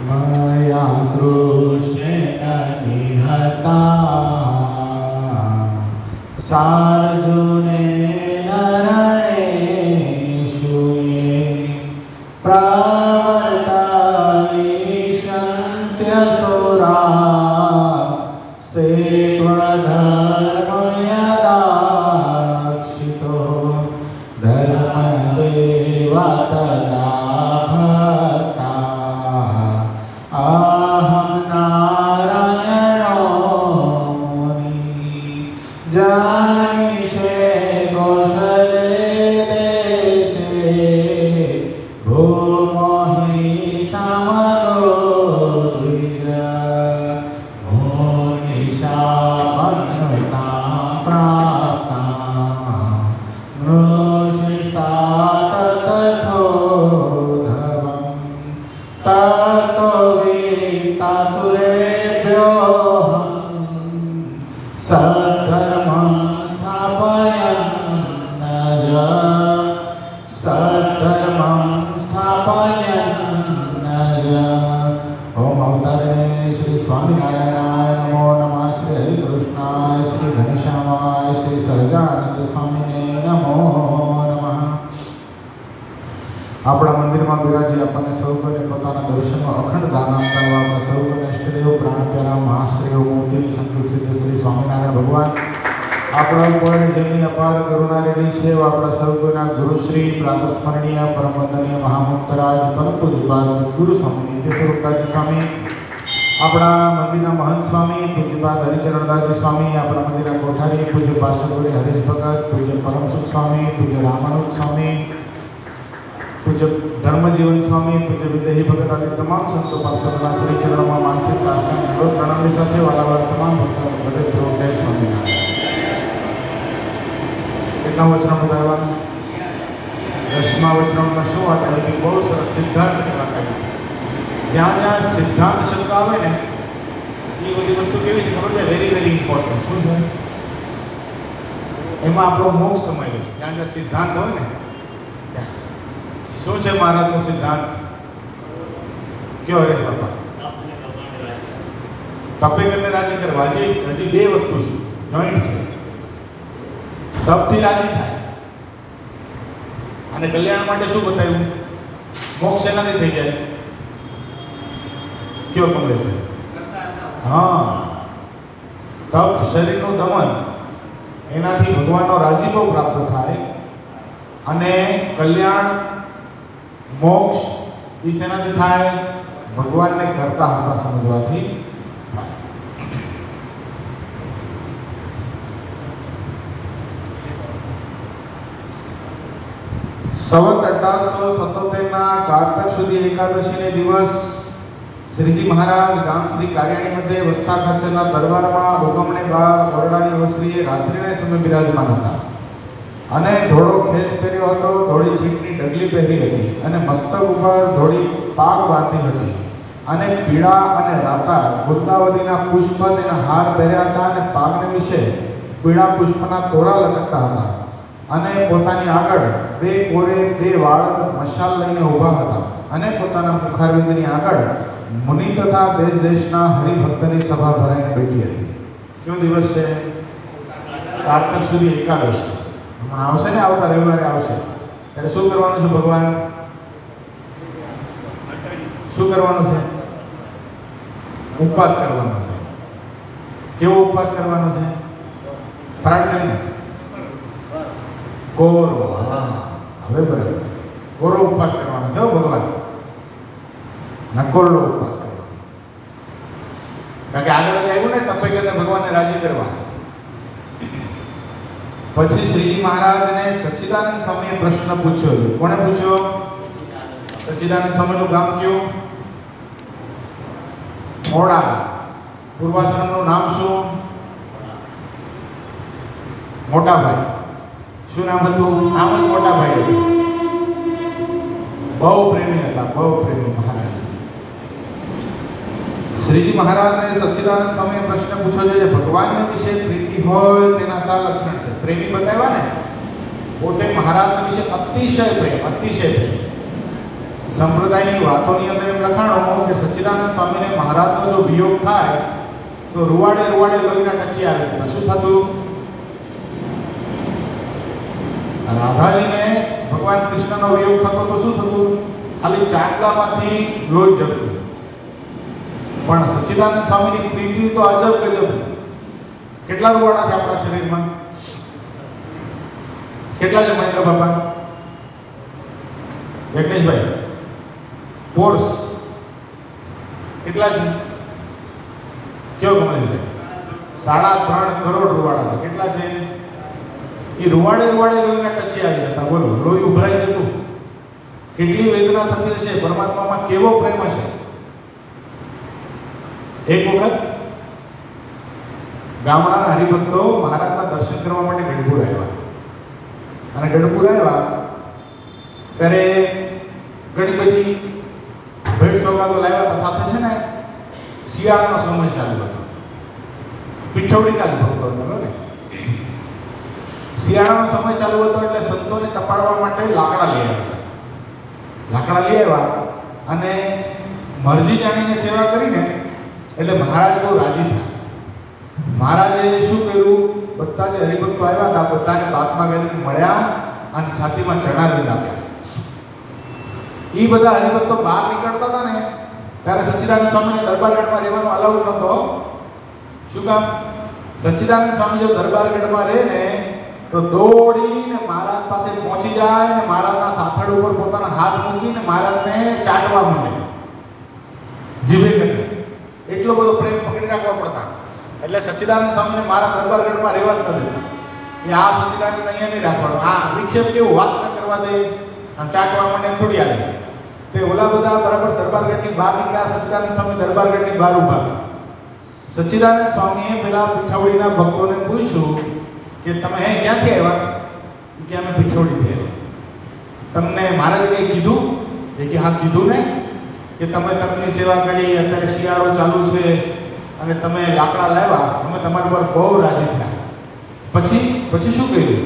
मया कृष्णेन निहता सार्जुनेन रणेषु ये प्रवर्तयिष्यन्त्यसुरा ते त्वधर्मयदाक्षितो धर्मदेव तदा भक्ता अहं नारायणो जानिषे कौशले देशे भूमो हि समगो द्विज मुनिशापन्विता प्राप्ता नृशिष्टा तथोधवम् ततो वीतासुरेभ्योऽहम् सद्धर्मं स्थापयन्नज सद्धर्मं स्थापयन्नज। ओम अवतारे श्री स्वामिनारायणाय नमो नमः। श्री हरिकृष्णाय श्री घनश्यामाय श्री सहजानंद स्वामीने नमो नमः। આપણા મંદિરમાં બિરાજી આપણને સૌ કોઈને પોતાના દર્શનનો અખંડ દાન આપતા એવા આપણા સૌ કોઈને ઇષ્ટદેવ પ્રાણ પ્યારા મહાશ્રેયો મોતી સંકલ્પિત શ્રી સ્વામિનારાયણ ભગવાન આપણા ઉપર જેમની અપાર કરુણા રેડી છે એવા આપણા સૌ કોઈના ગુરુશ્રી પ્રાતસ્મરણીય પરમ વંદનીય મહામુક્તરાજ પરમ પૂજ્યપાદ સદગુરુ સ્વામી નિત્યસ્વરૂપદાસજી સ્વામી, આપણા મંદિરના મહંત સ્વામી પૂજ્યપાદ હરિચરણદાસજી સ્વામી, આપણા મંદિરના કોઠારી પૂજ્ય પાર્ષદગુરુ હરેશ ભગત, પૂજ્ય પરમસુખ સ્વામી, પૂજ્ય રામાનુજ સ્વામી, પૂજ્ય ધર્મજીવન સ્વામી, પૂજ્ય વિદેહી ભગત આદિ તમામ સંતો પાર્ષદોના શ્રી ચરણોમાં માનસિક શાસ્ત્રના નિરોધ પ્રણામની સાથે વાલાવાલા તમામ ભક્તોનો હૃદયપૂર્વક જય સ્વામિનારાયણ. કેટલા વચનો બતાવ્યા? 10મા વચનમાં શું વાત આવી? બહુ સરસ સિદ્ધાંતની વાત આવી. જ્યાં જ્યાં સિદ્ધાંત શબ્દ આવે ને એ બધી વસ્તુ કેવી છે ખબર છે? Very very important. શું છે એમાં આપણો મોક્ષ સમાયેલો છે. જ્યાં જ્યાં સિદ્ધાંત હોય ને ત્યાં શું છે મહારાજનો સિદ્ધાંત? કયો હરેશ બાપા? તપે કરીને રાજી કરવા. હજી બે વસ્તુ છે, જોઈન્ટ છે. તપથી રાજી થાય અને કલ્યાણ માટે શું બતાવ્યું? મોક્ષ એનાથી થઈ જાય. કયો કમલેશ? હા, તપ શરીરનું દમન, એનાથી ભગવાનનો રાજીપો પ્રાપ્ત થાય અને કલ્યાણ મોક્ષ એ શેનાથી થાય? ભગવાનને કરતા હતા સમજવાથી થાય. સંવત 1877ના કારતક સુધી એકાદશીને દિવસ શ્રીજી મહારાજ ગામ શ્રી કાર્યાણી મધ્યે વસ્તા ખાચરના દરબારમાં હુકમને બાર ઓરડાની ઓસરીએ રાત્રિના સમય બિરાજમાન હતા અને ધોળો ખેસ પહેર્યો હતો, ધોળી છીટની ડગલી પહેરી હતી અને મસ્તક ઉપર ધોળી પાગ બાંધી હતી અને પીળા અને રાતા વૃંદાવતીના પુષ્પ તેના હાર પહેર્યા હતા અને પાગને વિશે પીળા પુષ્પના તોરા લટકતા હતા અને પોતાની આગળ બે કોરે બે વાળ મશાલ લઈને ઊભા હતા અને પોતાના મુખારવિંદની આગળ મુનિ તથા દેશ દેશના હરિભક્તની સભા ભરાઈને બેઠી હતી. કયો દિવસ છે? કારતક સુધી એકાદશી. હમણાં આવશે ને, આવતા રવિવારે આવશે. ત્યારે શું કરવાનું છે? ભગવાન શું કરવાનું છે? ઉપવાસ કરવાનો છે. કેવો ઉપવાસ કરવાનો છે? ફરાળ કરીને કોરો. હવે બરાબર, કોરો ઉપવાસ કરવાનો છે ભગવાન, નકોરડો ઉપવાસ કરવાનો. કારણ કે આગળ આવ્યું ને તપે કરીને ભગવાનને રાજી કરવા. પછી શ્રીજી મહારાજને સચ્ચિદાનંદ સ્વામીએ પ્રશ્ન પૂછ્યો. કોણે પૂછ્યો? સચ્ચિદાનંદ સ્વામીનું ગામ કયું? મોડા. પૂર્વાશ્રમનું નામ શું? મોટાભાઈ. શું નામ હતું? નામ જ મોટાભાઈ હતું. બહુ પ્રેમી હતા, બહુ પ્રેમી મહારાજ. શ્રીજી મહારાજને સચ્ચિદાનંદ સ્વામીએ પ્રશ્ન પૂછ્યો છે, ભગવાનને વિશે પ્રીતિ હોય તેના શા લક્ષણ છે? પ્રેમી બતાવ્યા ને, પોતે મહારાજના વિશે અતિશય પ્રેમ, અતિશય પ્રેમ. સંપ્રદાયની વાતોની અંદર એમ લખાણો કે સચ્ચિદાનંદ સ્વામીને મહારાજનો જો વિયોગ થાય તો રૂવાડે રૂવાડે લોહીના ટચી આવે તો શું થતું? રાધાજીને ભગવાન કૃષ્ણનો વિયોગ થતો તો શું થતું? ખાલી ચાંદલામાંથી લોહી જતું. પણ સચ્ચિદાનંદ સ્વામીની પ્રીતિ તો અજબ ગજબ. કેટલા રૂવાડા છે આપણા શરીરમાં? કેટલા છે મહેન્દ્ર બાપા? યજ્ઞેશભાઈ પોર્સ કેટલા છે? કયો ગમે? 3.5 કરોડ રૂવાડા છે. કેટલા છે? એ રૂવાડે રૂવાડે લોહીના ટચી આવી જતા. બોલો, લોહી ઉભરાઈ જતું. કેટલી વેદના થતી હશે, પરમાત્મામાં કેવો પ્રેમ હશે. એક વખત ગામડાના હરિભક્તો મહારાજના દર્શન કરવા માટે ગઢપુર આવ્યા. અને ગઢપુર આવ્યા ત્યારે ઘણી બધી ભેટ સોગાદો લાવ્યા હતા. સાથે છે ને શિયાળાનો સમય ચાલુ હતો. પીઠવડીના જ ભક્તો હતા ને. શિયાળાનો સમય ચાલુ હતો એટલે સંતોને તપાડવા માટે લાકડા લઈ આવ્યા હતા. લાકડા લઈ આવ્યા અને મરજી જાણીને સેવા કરીને એટલે મહારાજ બહુ રાજી થયા. મહારાજે શું કર્યું? બધા જે હરિભક્તો આવ્યા હતા બધાને બાતમાં ગઈને મળ્યા અને છાતીમાં ચણાવી આપ્યા. એ બધા હરિભક્તો બહાર નીકળતા હતા ને ત્યારે સચ્ચિદાનંદ સ્વામીને દરબારગઢમાં રહેવાનો અલાઉડ નહોતો. શું કામ? સચ્ચિદાનંદ સ્વામી જો દરબારગઢમાં રહે ને તો દોડીને મહારાજ પાસે પહોંચી જાય ને મહારાજના સાથળ ઉપર પોતાના હાથ મૂકીને મહારાજને ચાટવા માંડે. જીવે કરીને એટલો બધો પ્રેમ પકડી રાખવા પડતા. એટલે સચ્ચિદાનંદ સ્વામીને મારા દરબારગઢમાં રહેવા જ ન દેતા. એ આ સચ્ચિદાનંદ અહીંયા નહીં રાખવાનું. આ વિક્ષેપ કેવું વાત ન કરવા દે અને ચાટવા માંડે થોડી આવે. તે ઓલા બધા બરાબર દરબારગઢની બહાર નીકળ્યા. સચ્ચિદાનંદ સ્વામી દરબારગઢની બહાર ઊભા હતા. સચ્ચિદાનંદ સ્વામીએ પેલા પીઠવડીના ભક્તોને પૂછ્યું કે તમે ક્યાંથી આવ્યા? કે અમે પીઠવડીથી આવ્યા. તમને મહારાજે કંઈ કીધું? એ કે હા કીધું ને કે તમે તમની સેવા કરી, અત્યારે શિયાળો ચાલુ છે અને તમે લાકડા લાવ્યા, અમે તમારી પર બહુ રાજી થયા. પછી શું કર્યું?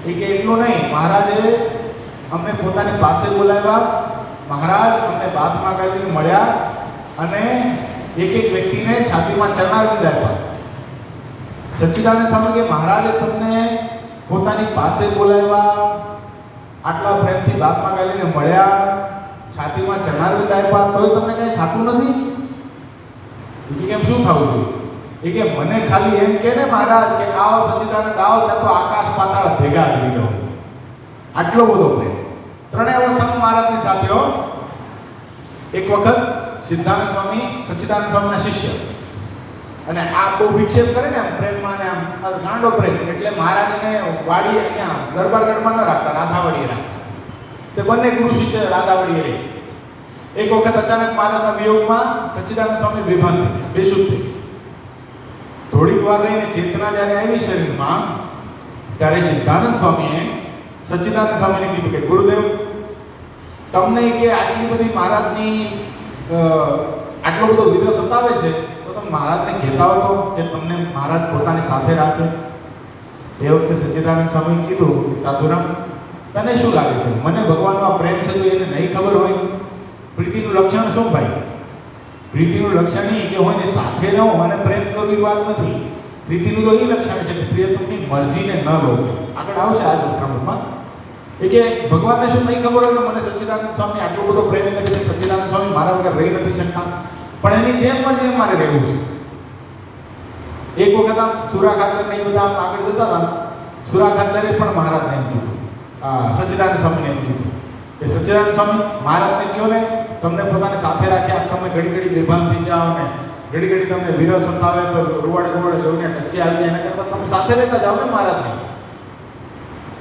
એ કે એટલું નહીં, મહારાજે અમને પોતાની પાસે બોલાવ્યા. મહારાજ અમને બાથમાં કરીને મળ્યા અને એક એક વ્યક્તિને છાતીમાં ચરણાવી આપ્યા. સચ્ચિદાનંદ સ્વામી કે મહારાજે તમને પોતાની પાસે બોલાવ્યા, આટલા પ્રેમથી બાથમાં કરીને મળ્યા, છાતીમાં ચરણાવી આપ્યા, તોય તમને કંઈ થતું નથી? એ કેમ શું થવું જોઈએ? એ કે મને ખાલી એમ કે ને મહારાજ કે આવો સચ્ચિદાનંદ આવો, ત્યાં તો આકાશ પાતાળ ભેગા કરી દો. આટલો બધો પ્રેમ. ત્રણેય અવસ્થામાં મહારાજની સાથે હો. એક વખત સિદ્ધાનંદ સ્વામી સચ્ચિદાનંદ સ્વામીના શિષ્ય અને આ બહુ વિક્ષેપ કરે ને આમ પ્રેમમાં ને આમ ગાંડો પ્રેમ, એટલે મહારાજને વાડી અહીંયા દરબારગઢમાં ન રાખતા, રાધાવાડીએ રાખતા. તે બંને ગુરુ શિષ્ય રાધાવાડીએ રહે. એક વખત અચાનક મહારાજના વિયોગમાં સચ્ચિદાનંદ સ્વામી બેભાન થઈ ગયા, બેશુદ્ધ થઈ. થોડીક વાર રહીને ચેતના જ્યારે આવી શરીરમાં ત્યારે સિદ્ધાનંદ સ્વામીએ સચ્ચિદાનંદ સ્વામીને કીધું કે ગુરુદેવ, તમને કે આટલી બધી મહારાજની આટલો બધો વિરહ સતાવે છે તો તમે મહારાજને કહેતા હો તો કે તમને મહારાજ પોતાની સાથે રાખે. એ વખતે સચ્ચિદાનંદ સ્વામીએ કીધું કે સાધુરામ, તને શું લાગે છે મને ભગવાનનો પ્રેમ છે તો એને નહીં ખબર હોય? પ્રીતિનું લક્ષણ શું ભાઈ? પ્રીતિનું લક્ષણ એ કે હું એની સાથે રહું અને પ્રેમ કરું એ વાત નથી. પ્રીતિનું તો એ લક્ષણ છે કે પ્રિયતમની મરજીને ન રોકે. આગળ આવશે આ ઉત્તરામમાં. એ કે ભગવાનને શું નહીં ખબર હોય કે મને સચ્ચિદાનંદ સ્વામી આટલો બધો પ્રેમ કરે છે, સચ્ચિદાનંદ સ્વામી મારા વગર રહી નથી શકતા, પણ એની જેમ મરજી મારે રહેવું છે. એક વખત આમ સુરા ખાચર નહીં બધા આમ આગળ જતા હતા. સુરા ખાચરે પણ મહારાજને એમ કીધું, સચ્ચિદાનંદ સ્વામીને એમ કીધું કે સચ્ચિદાનંદ સ્વામી મહારાજને કહો ને તમને પોતાની સાથે રાખ્યા, તમે ઘડી ઘડી બેભાન થઈ જાઓ ને ઘડી ઘડી તમને વિરહ સતાવે તો રૂવાડે રૂવાડે લોહીને ટચી આવી જાય, એના કરતાં તમે સાથે રહેતા જાઓ ને મહારાજને.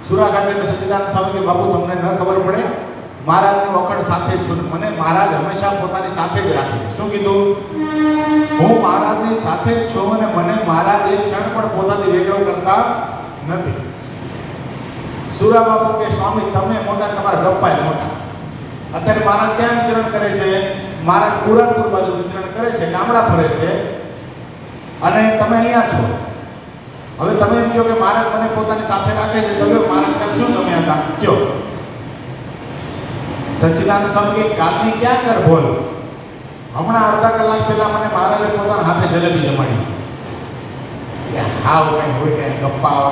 સુરા ખાતે સચ્ચિદાનંદ સ્વામી કે બાપુ તમને ન ખબર પડે, મહારાજની વખણ સાથે જ છું, મને મહારાજ હંમેશા પોતાની સાથે જ રાખે. શું કીધું? હું મહારાજની સાથે જ છું અને મને મહારાજ એક ક્ષણ પણ પોતાથી વેગળો કરતા નથી. સુરા બાપુ કે સ્વામી તમે મોટા, તમારા ગપ્પા મોટા. અત્યારે મહારાજ ક્યાં વિચરણ કરે છે? મહારાજ પુરાણપુર બાજુ વિચરણ કરે છે, ગામડા ફરે છે અને તમે અહીંયા છો. હવે તમે એમ કહો કે મહારાજ મને પોતાની સાથે રાખે છે, તો મહારાજ કાલ શું તમે હતા કયો? સચ્ચિદાનંદ સ્વામી કે કાલની ક્યાં કર બોલ, હમણાં અડધા કલાક પહેલા મને મહારાજે પોતાના હાથે જલેબી જમાડી છે. હાવ કઈ હોય કઈ ગપ્પા.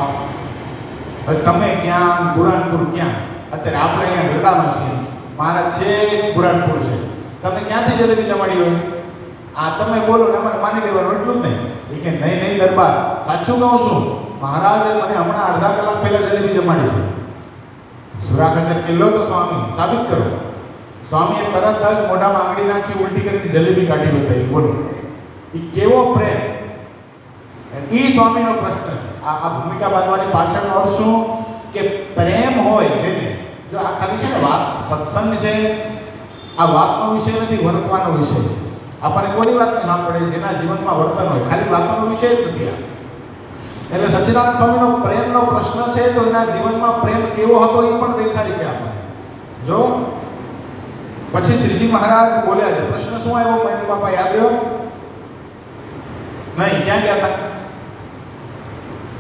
હવે તમે ક્યાં, બુરાનપુર ક્યાં, અત્યારે આપણે અહીંયા ગરડામાં છીએ, મહારાજ છે બુરાનપુર છે, તમને ક્યાંથી જલેબી જમાડી હોય? આ તમે બોલો ને અમારે માની લેવાનું એટલું જ નહીં. એ કે નહીં નહીં દરબાર, સાચું કહું છું, મહારાજે મને હમણાં અડધા કલાક પહેલા જલેબી જમાડી છે. સુરાખચર કિલ્લો તો સ્વામી સાબિત કરો. સ્વામીએ તરત જ મોઢામાં આંગળી નાખી ઉલટી કરીને જલેબી કાઢી બતાવી. બોલો એ કેવો પ્રેમ! એ સ્વામીનો પ્રશ્ન છે. આ ભૂમિકા બાંધવાની પાછળનો અર્થ શું? કે પ્રેમ હોય જેને, જો આ ખાલી છે ને વાત સત્સંગ છે, આ વાતનો વિષય નથી, વર્તવાનો વિષય છે. આપણને કોની વાત ના પડે? જેના જીવનમાં વર્તન હોય, ખાલી વાતનો વિષય જ નથી આ. એટલે સચ્ચિદાનંદ સ્વામીનો પ્રેમનો પ્રશ્ન છે, તો એના જીવનમાં પ્રેમ કેવો હતો એ પણ દેખાય છે આપણને. જો પછી શ્રીજી મહારાજ બોલ્યા છે. પ્રશ્ન શું આવ્યો મહેન્દ્ર બાપા, યાદ રહ્યો? નહીં, ક્યાં ગયા હતા?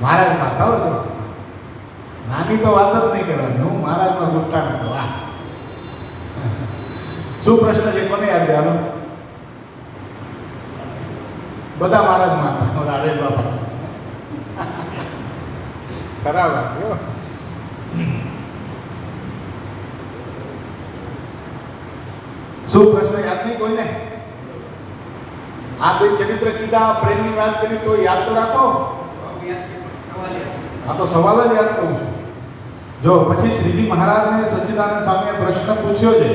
મહારાજમાં થયો હતો. નાની તો વાત જ નહીં કરવાની, હું મહારાજમાં બોલતા નતો. આ શું પ્રશ્ન છે, કોને યાદ રહ્યો? બધા મહારાજમાં હતા. રાધેશ બાપા ખરાબ આવ્યો. શું પ્રશ્ન યાદ નહીં કોઈને? આ બે ચરિત્ર કીધા, પ્રેમની વાત કરી, તો યાદ તો રાખો. આ તો સવાલ જ યાદ કરું છું. જો પછી શ્રીજી મહારાજને સચ્ચિદાનંદ સ્વામીએ પ્રશ્ન પૂછ્યો છે,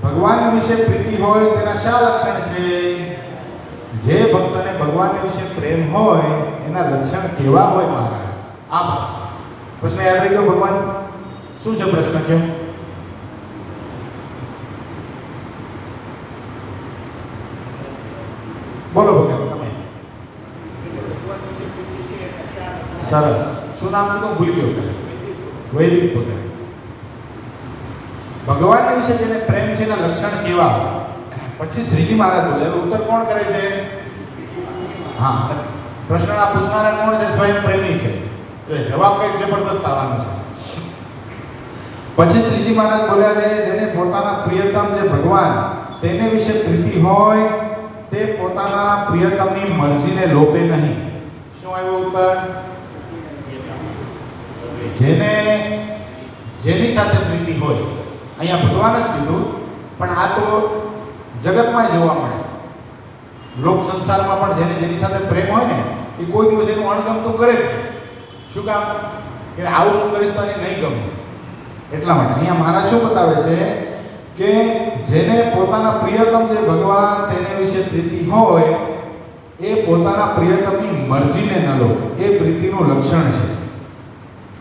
ભગવાન વિશે પ્રીતિ હોય તેના શા લક્ષણ છે? જે ભક્તને ભગવાન વિશે પ્રેમ હોય એના લક્ષણ કેવા હોય મહારાજ? આ પ્રશ્ન યાદ રહી ગયો? ભગવાન શું છે પ્રશ્ન? કેમ બોલો ભગવાન તમે. સરસ. શું નામ તો ભૂલી ગયો. વૈદિક ભગવાન. ભગવાન વિશે જેને પ્રેમ છે એના લક્ષણ કેવા હોય? પછી શ્રીજી મહારાજ બોલે. ઉત્તર કોણ કરે છે? હા, પ્રશ્નના પૂછનારા કોણ છે? સ્વયં પ્રેમી છે. એટલે જવાબ કંઈક જબરદસ્ત આવવાનો છે. પછી શ્રીજી મહારાજ બોલ્યા છે, જેને પોતાના પ્રિયતમ જે ભગવાન તેને વિશે પ્રીતિ હોય તે પોતાના પ્રિયતમની મરજીને લોપે નહીં. શું આવ્યો ઉત્તર? જેની સાથે પ્રીતિ હોય, અહીંયા ભગવાન જ કીધું, પણ આ તો જગતમાં જોવા મળે. લોક સંસારમાં પણ જેની સાથે પ્રેમ હોય ને, એ કોઈ દિવસ એનું અણગમતું કરે જ. શું કામ? કે આવું હું કરીશ તો એને નહીં ગમે. એટલા માટે અહીંયા મહારાજ શું બતાવે છે કે જેને પોતાના પ્રિયતમ જે ભગવાન તેને વિશે પ્રીતિ હોય એ પોતાના પ્રિયતમની મરજીને ન લો. એ પ્રીતિનું લક્ષણ છે.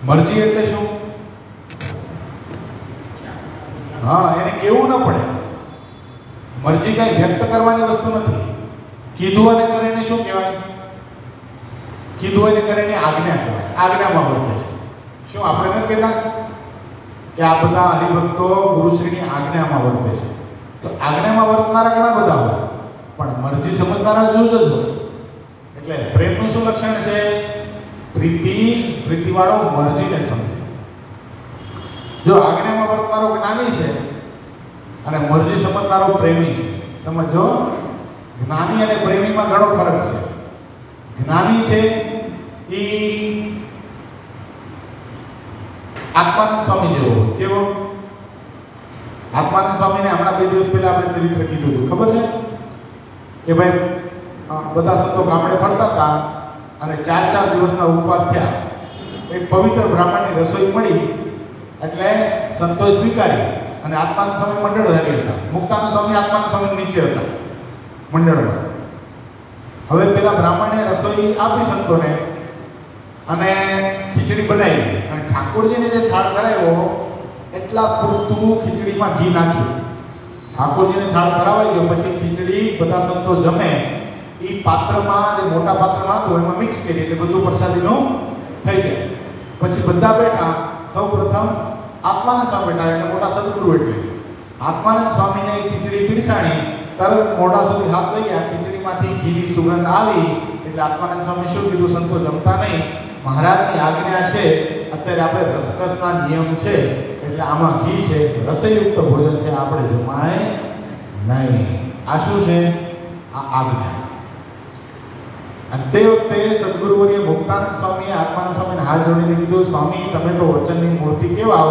મરજી એટલે શું? હા, એને કેવું ન પડે. મરજી કઈ વ્યક્ત કરવાની વસ્તુ નથી. કીધું અને કરીને શું કહેવાય? કીધું અને કરીને આજ્ઞા કહેવાય. આજ્ઞામાં વર્તે છે. શું આપણે નથી કહેતા કે આ બધા હરિભક્તો ગુરુશ્રીની આજ્ઞામાં વર્તે છે? તો આજ્ઞામાં વર્તનારા ઘણા બધા હોય, પણ મરજી સમજનારા જુજ જ હોય. એટલે પ્રેમનું શું લક્ષણ છે? પ્રીતિવાળો મરજીને સમજે. જો આજ્ઞામાં વર્તનારો જ્ઞાની છે અને મરજી સમજનારો પ્રેમી છે. સમજો, જ્ઞાની અને પ્રેમીમાં ઘણો ફરક છે. જ્ઞાની છે એ આત્માનંદ સ્વામી જેવો. કેવો? આત્માનંદ સ્વામીને હમણાં 2 દિવસ પહેલા આપણે ચરિત્ર કીધું હતું, ખબર છે? કે ભાઈ બધા સંતો ગામડે ફરતા હતા અને 4 દિવસના ઉપવાસ થયા. એક પવિત્ર બ્રાહ્મણની રસોઈ મળી એટલે સંતોએ સ્વીકારી અને આત્માનંદ સ્વામી મંડળધારી હતા. મુક્તાનંદ સ્વામી આત્માનંદ સ્વામી નીચે હતા મંડળમાં. હવે પેલા બ્રાહ્મણે રસોઈ આપી સંતોને અને ખીચડી બનાવી અને ઠાકોરજીને જે થાળ ધરાવ્યો એટલા પૂરતું ખીચડીમાં ઘી નાખ્યું. ઠાકોરજીને થાળ ધરાવાઈ ગયો. પછી ખીચડી બધા સંતો જમે એ પાત્રમાં, જે મોટા પાત્રમાં હતું એમાં મિક્સ કરી એટલે બધું પ્રસાદીનું થઈ જાય. પછી બધા બેઠા. સૌ પ્રથમ આત્માનંદ સ્વામી બેઠા, એટલે મોટા સદગુરુ. એટલે આત્માનંદ સ્વામીને ખીચડી પીરસાણી, તરત મોઢા સુધી હાથ લઈ ગયા. ખીચડીમાંથી ઘીની સુગંધ આવી એટલે આત્માનંદ સ્વામી શું કીધું? સંતો જમતા નહીં, મહારાજની આજ્ઞા છે, અત્યારે આપણે રસરસના નિયમ છે એટલે એટલે આમાં ઘી છે, રસયુક્ત ભોજન છે, આપણે જમાય નહીં. આ શું છે? આ આજ્ઞા. અને તે વખતે સદગુરુવર્ય મુક્તાનંદ સ્વામીએ આત્માનંદ સ્વામીને હાથ જોડીને કીધું, સ્વામી તમે તો વચનની મૂર્તિ કેવા,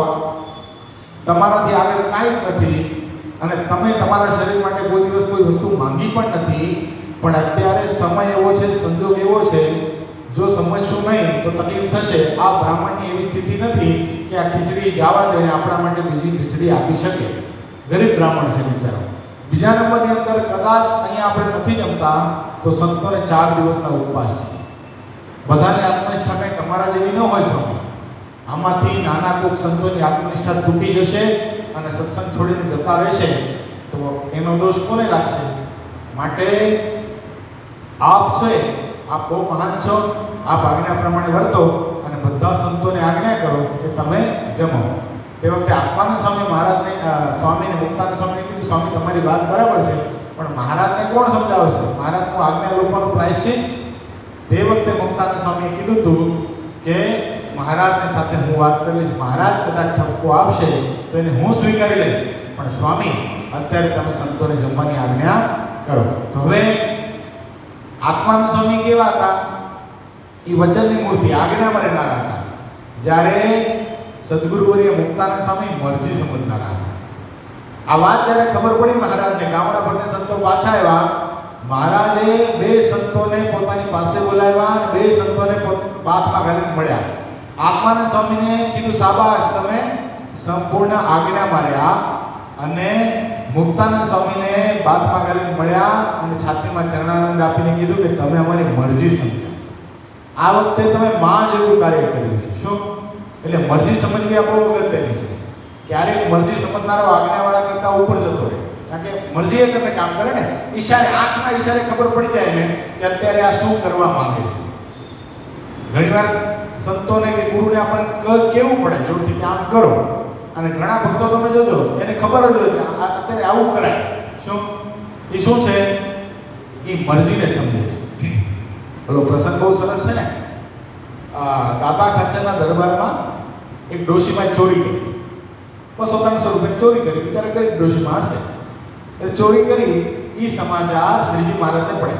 તમારાથી આગળ કાંઈ જ નથી અને તમે તમારા શરીર માટે કોઈ દિવસ કોઈ વસ્તુ માંગી પણ નથી, પણ અત્યારે સમય એવો છે, સંજોગ એવો છે, જો સમજશું નહીં તો તકલીફ થશે. આ બ્રાહ્મણની એવી સ્થિતિ નથી કે આ ખીચડી જવા દઈને આપણા માટે બીજી ખીચડી આપી શકે. ગરીબ બ્રાહ્મણ છે બિચારો. બીજા નંબરની અંદર કદાચ અહીંયા આપણે નથી જમતા તો સંતોને 4 દિવસના ઉપવાસ છે. બધાની આત્મનિષ્ઠા કંઈ તમારા જેવી ન હોય સ્વામી. આમાંથી નાના કોઈક સંતોની આત્મનિષ્ઠા તૂટી જશે અને સત્સંગ છોડીને જતા રહેશે તો એનો દોષ કોને લાગશે? માટે આપ છે, આપ બહુ મહાન છો, આપ આજ્ઞા પ્રમાણે વર્તો અને બધા સંતોને આજ્ઞા કરો કે તમે જમો. તે વખતે આત્માનંદ સ્વામી મહારાજને સ્વામીને મુક્તાનંદ સ્વામીને કીધું, સ્વામી તમારી વાત બરાબર છે, પણ મહારાજને કોણ સમજાવશે? મહારાજનું આજ્ઞા લોકોનું પ્રાયશ્ચિત. તે વખતે મુક્તાનંદ સ્વામીએ કીધું હતું કે મહારાજની સાથે હું વાત કરીશ, મહારાજ કદાચ ઠપકો આપશે તો એને હું સ્વીકારી લઈશ, પણ સ્વામી અત્યારે તમે સંતોને જમવાની આજ્ઞા કરો. તો હવે આત્માનંદ સ્વામી કેવા હતા? એ વચનની મૂર્તિ, આજ્ઞામાં રહેનારા હતા. જ્યારે સદગુરુવર્ય મુક્તાનંદ સ્વામી મરજી સમજનારા હતા. આ વાત જ્યારે ખબર પડી મહારાજને, ગામડા ભરને સંતો પાછા આવ્યા, મહારાજે 2 સંતોને પોતાની પાસે બોલાવ્યા અને 2 સંતોને બાથમાં ઘાલીને મળ્યા. આત્માનંદ સ્વામીને કીધું, શાબાશ, તમે સંપૂર્ણ આજ્ઞામાં રહ્યા. અને મુક્તાનંદ સ્વામીને બાથમાં ઘાલીને મળ્યા અને છાતીમાં ચરણાનંદ આપીને કીધું કે તમે અમારી મરજી સમજો. આ વખતે તમે માં જેવું કાર્ય કર્યું છે. શું? એટલે મરજી સમજવી આ બહુ અગત્યની છે. ક્યારેક મરજી સમજનારો આજ્ઞાવાળા કરતા ઉપર જતો રહે, કારણ કે મરજી એ તમે કામ કરે ને, ઈશારે, આંખના ઈશારે ખબર પડી જાય ને કે અત્યારે આ શું કરવા માંગે છે. ઘણીવાર સંતોને કે ગુરુને આપણને કેવું પડે જોરથી કે આમ કરો, અને ઘણા ભક્તો તમે જોજો એને ખબર જ હોય કે અત્યારે આવું કરાય. શું? એ શું છે? એ મરજીને સમજે છે. પેલો પ્રસંગ બહુ સરસ છે ને. દાદા ખાચરના દરબારમાં એક ડોશીમાં ચોરી કરી, 200-300 રૂપિયા ચોરી કરી. બિચારા ગરીબ ડોશીમાં હશે, એ ચોરી કરી. એ સમાચાર શ્રીજી મહારાજને પડે,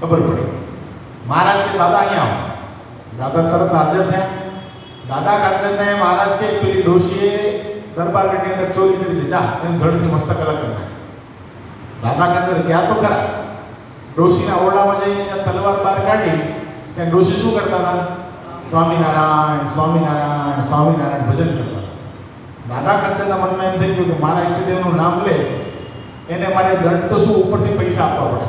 ખબર પડી. મહારાજ કે દાદા અહીંયા આવો. દાદા તરત હાજર થયા. દાદા ખાચરને મહારાજ કે પેલી ડોશીએ દરબારની અંદર ચોરી કરી છે, જા એમ ધડથી મસ્તક અલગ કરી નાખ. દાદા ખાચર ગયા તો ખરા. ડોશીના ઓરડામાં જઈને ત્યાં તલવાર બહાર કાઢી. ત્યાં ડોશી શું કરતા હતા? સ્વામિનારાયણ સ્વામિનારાયણ સ્વામિનારાયણ ભજન કરતા. દાદા ખાચરના મનમાં એમ થઈ ગયું કે મારા ઈષ્ટદેવનું નામ લે એને મારે દંડ તો શું, ઉપરથી પૈસા આપવા પડે.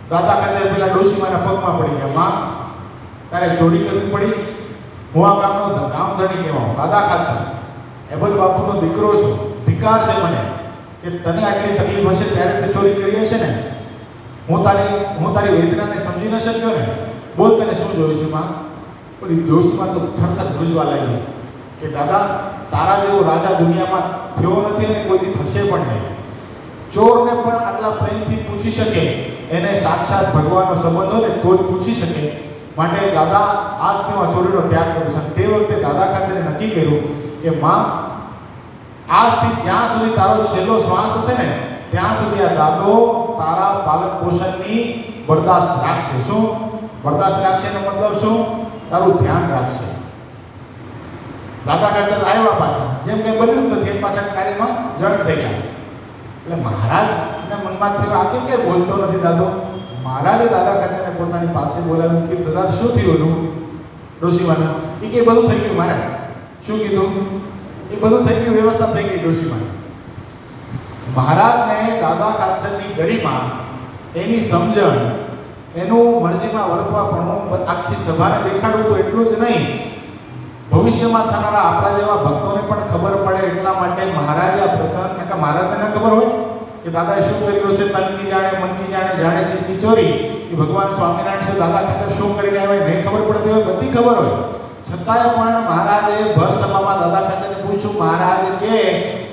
દાદા ખાચર પેલા ડોશીમાના પગમાં પડી ગયા, માં તારે ચોરી કરવી પડી, હું આ ગામનો ગામધણી કહેવાઉં, દાદા ખાચર એબલ બાપુનો દીકરો છું, ધિકાર છે મને કે તને આટલી તકલીફ હશે ત્યારે તે ચોરી કરી હશે ને. હું તારી વેદનાને સમજી ન શક્યો ને. બોલ તને શું જોયું છે માં? પેલી ડોશીમાં તો થરથર ધ્રુજવા લાગી કે દાદા તારા જેવો રાજા દુનિયામાં થયો નથી અને કોઈથી થશે પણ નહીં. ચોરને પણ આટલા પ્રેમથી પૂછી શકે, એને સાક્ષાત ભગવાનનો સંબંધ હોય ને તો જ પૂછી શકે. માટે દાદા આજથી હું ચોરીનો ત્યાગ કરું છું. તે વખતે દાદા ખાચરે નક્કી કર્યું કે માં આજથી જ્યાં સુધી તારો છેલ્લો શ્વાસ હશે ને ત્યાં સુધી આ દાદો તારા પાલન પોષણની બરદાસ્ત રાખશે. શું બરદાસ્ત રાખશે એનો મતલબ શું? તારું ધ્યાન રાખશે. દાદા ખાચર આવ્યા પાછા, જેમ કે બન્યું નથી એમ પાછા કાર્યમાં જણ થઈ ગયા. એટલે મહારાજના મનમાં થયું આ કેમ કે બોલતો નથી દાદો. મહારાજે દાદા ખાચરને પોતાની પાસે બોલાવ્યું કે દાદા શું થયું હતું? ડોશીમાનું એ કે બધું થઈ ગયું મહારાજ. શું કીધું? એ બધું થઈ ગયું, વ્યવસ્થા થઈ ગઈ ડોશીમાં. મહારાજને દાદા ખાચરની ગરિમા, એની સમજણ, એનું મરજીમાં વર્તવા પણ આખી સભાને દેખાડવું તો એટલું જ નહીં, ભવિષ્યમાં થનારા આપણા જેવા ભક્તોને પણ ખબર પડે એટલા માટે મહારાજે આ પ્રસંગ, કે મહારાજને ના ખબર હોય કે દાદાએ શું કર્યું છે, તનકી જાણે મનકી જાણે, જાણે ચીજની ચોરી, કે ભગવાન સ્વામિનારાયણ શું દાદા ખાચર શું કરીને આવ્યા નહીં ખબર પડતી હોય, બધી ખબર હોય. છતાંય પણ મહારાજે ભર સભામાં દાદા ખાચરને પૂછ્યું. મહારાજ કે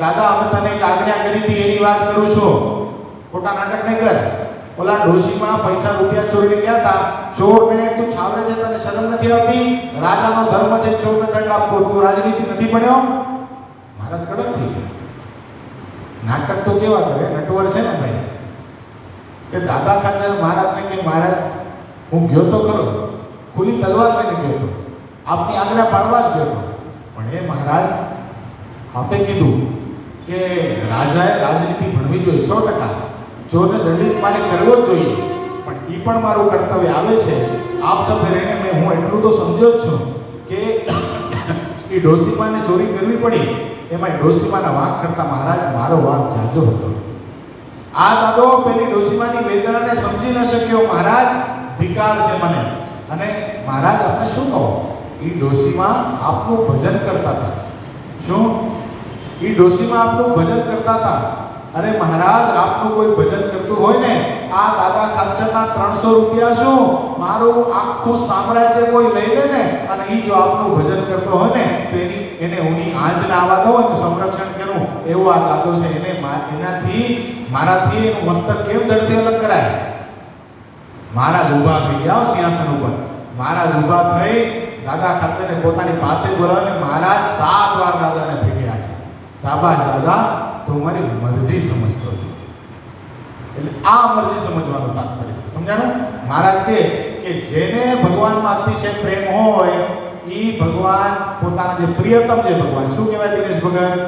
દાદા અમે તને એક આજ્ઞા કરી હતી એની વાત કરું છું, ખોટા નાટક નહીં કર. ઓલા ડોશીમાં પૈસા રૂપિયા ચોરીને ગયા હતા, ચોરને તું છાવરે છે, તને શરમ નથી આવતી? રાજાનો ધર્મ છે ચોરને દંડ આપવો, તું રાજનીતિ નથી પડ્યો? મહારાજ કડક થઈ ગયા. નાટક તો કેવા કરે, નટવર છે ને ભાઈ, કે દાદા ખાચર મહારાજને કે મહારાજ હું ગયો તો ખરો, ખુલ્લી તલવાર લઈને ગયો તો, આપની આજ્ઞા પાડવા જ ગયો તો, પણ એ મહારાજ આપે કીધું કે રાજાએ રાજનીતિ ભણવી જોઈએ 100%, ચોરને દંડિત મારે કરવો જ જોઈએ, પણ એ પણ મારું કર્તવ્ય આવે છે. આપ સાથે રહીને હું એટલું તો સમજ્યો જ છું કે એ ડોસીમાને ચોરી કરવી પડી, એમાં ડોસીમાના વાંક કરતા મહારાજ મારો વાંક જાજો હતો. આ દાદો પેલી ડોસીમાની વેદનાને સમજી ન શક્યો. મહારાજ ધિકાર છે મને. અને મહારાજ આપણે શું કહો, એ ડોસીમાં આપનું ભજન કરતા હતા. શું? એ ડોસીમાં આપનું ભજન કરતા હતા. અરે મહારાજ, આપનું કોઈ ભજન કરતું હોય ને, આ દાદા ખાચરના 300 રૂપિયા શું, મારું આખું સામ્રાજ્ય કોઈ લઈ લે ને, અને એ જો આપનું ભજન કરતો હોય ને, તો એને ઉની આંચ ના આવવા દો, એનું સંરક્ષણ કરું, એવું આ દાદો છે. એનાથી મારાથી એનું મસ્તક કેમ જડથી અલગ કરાય? મહારાજ ઊભા થઈ ગયા સિંહાસન ઉપર. મહારાજ ઊભા થઈ દાદા ખાચરને પોતાની પાસે બોલાવીને મહારાજ 7 વાર દાદાને ફેંક્યા છે. શાબાશ દાદા, તમારી મરજી સમજતો છો. એટલે આ મરજી સમજવાનું તાત્પર્ય છે. સમજાણું? મહારાજ કે જેને ભગવાનમાં અતિશય પ્રેમ હોય, ઈ ભગવાન પોતાના જે પ્રિયતમ જે ભગવાન, શું કહેવાય દિનેશ ભગત?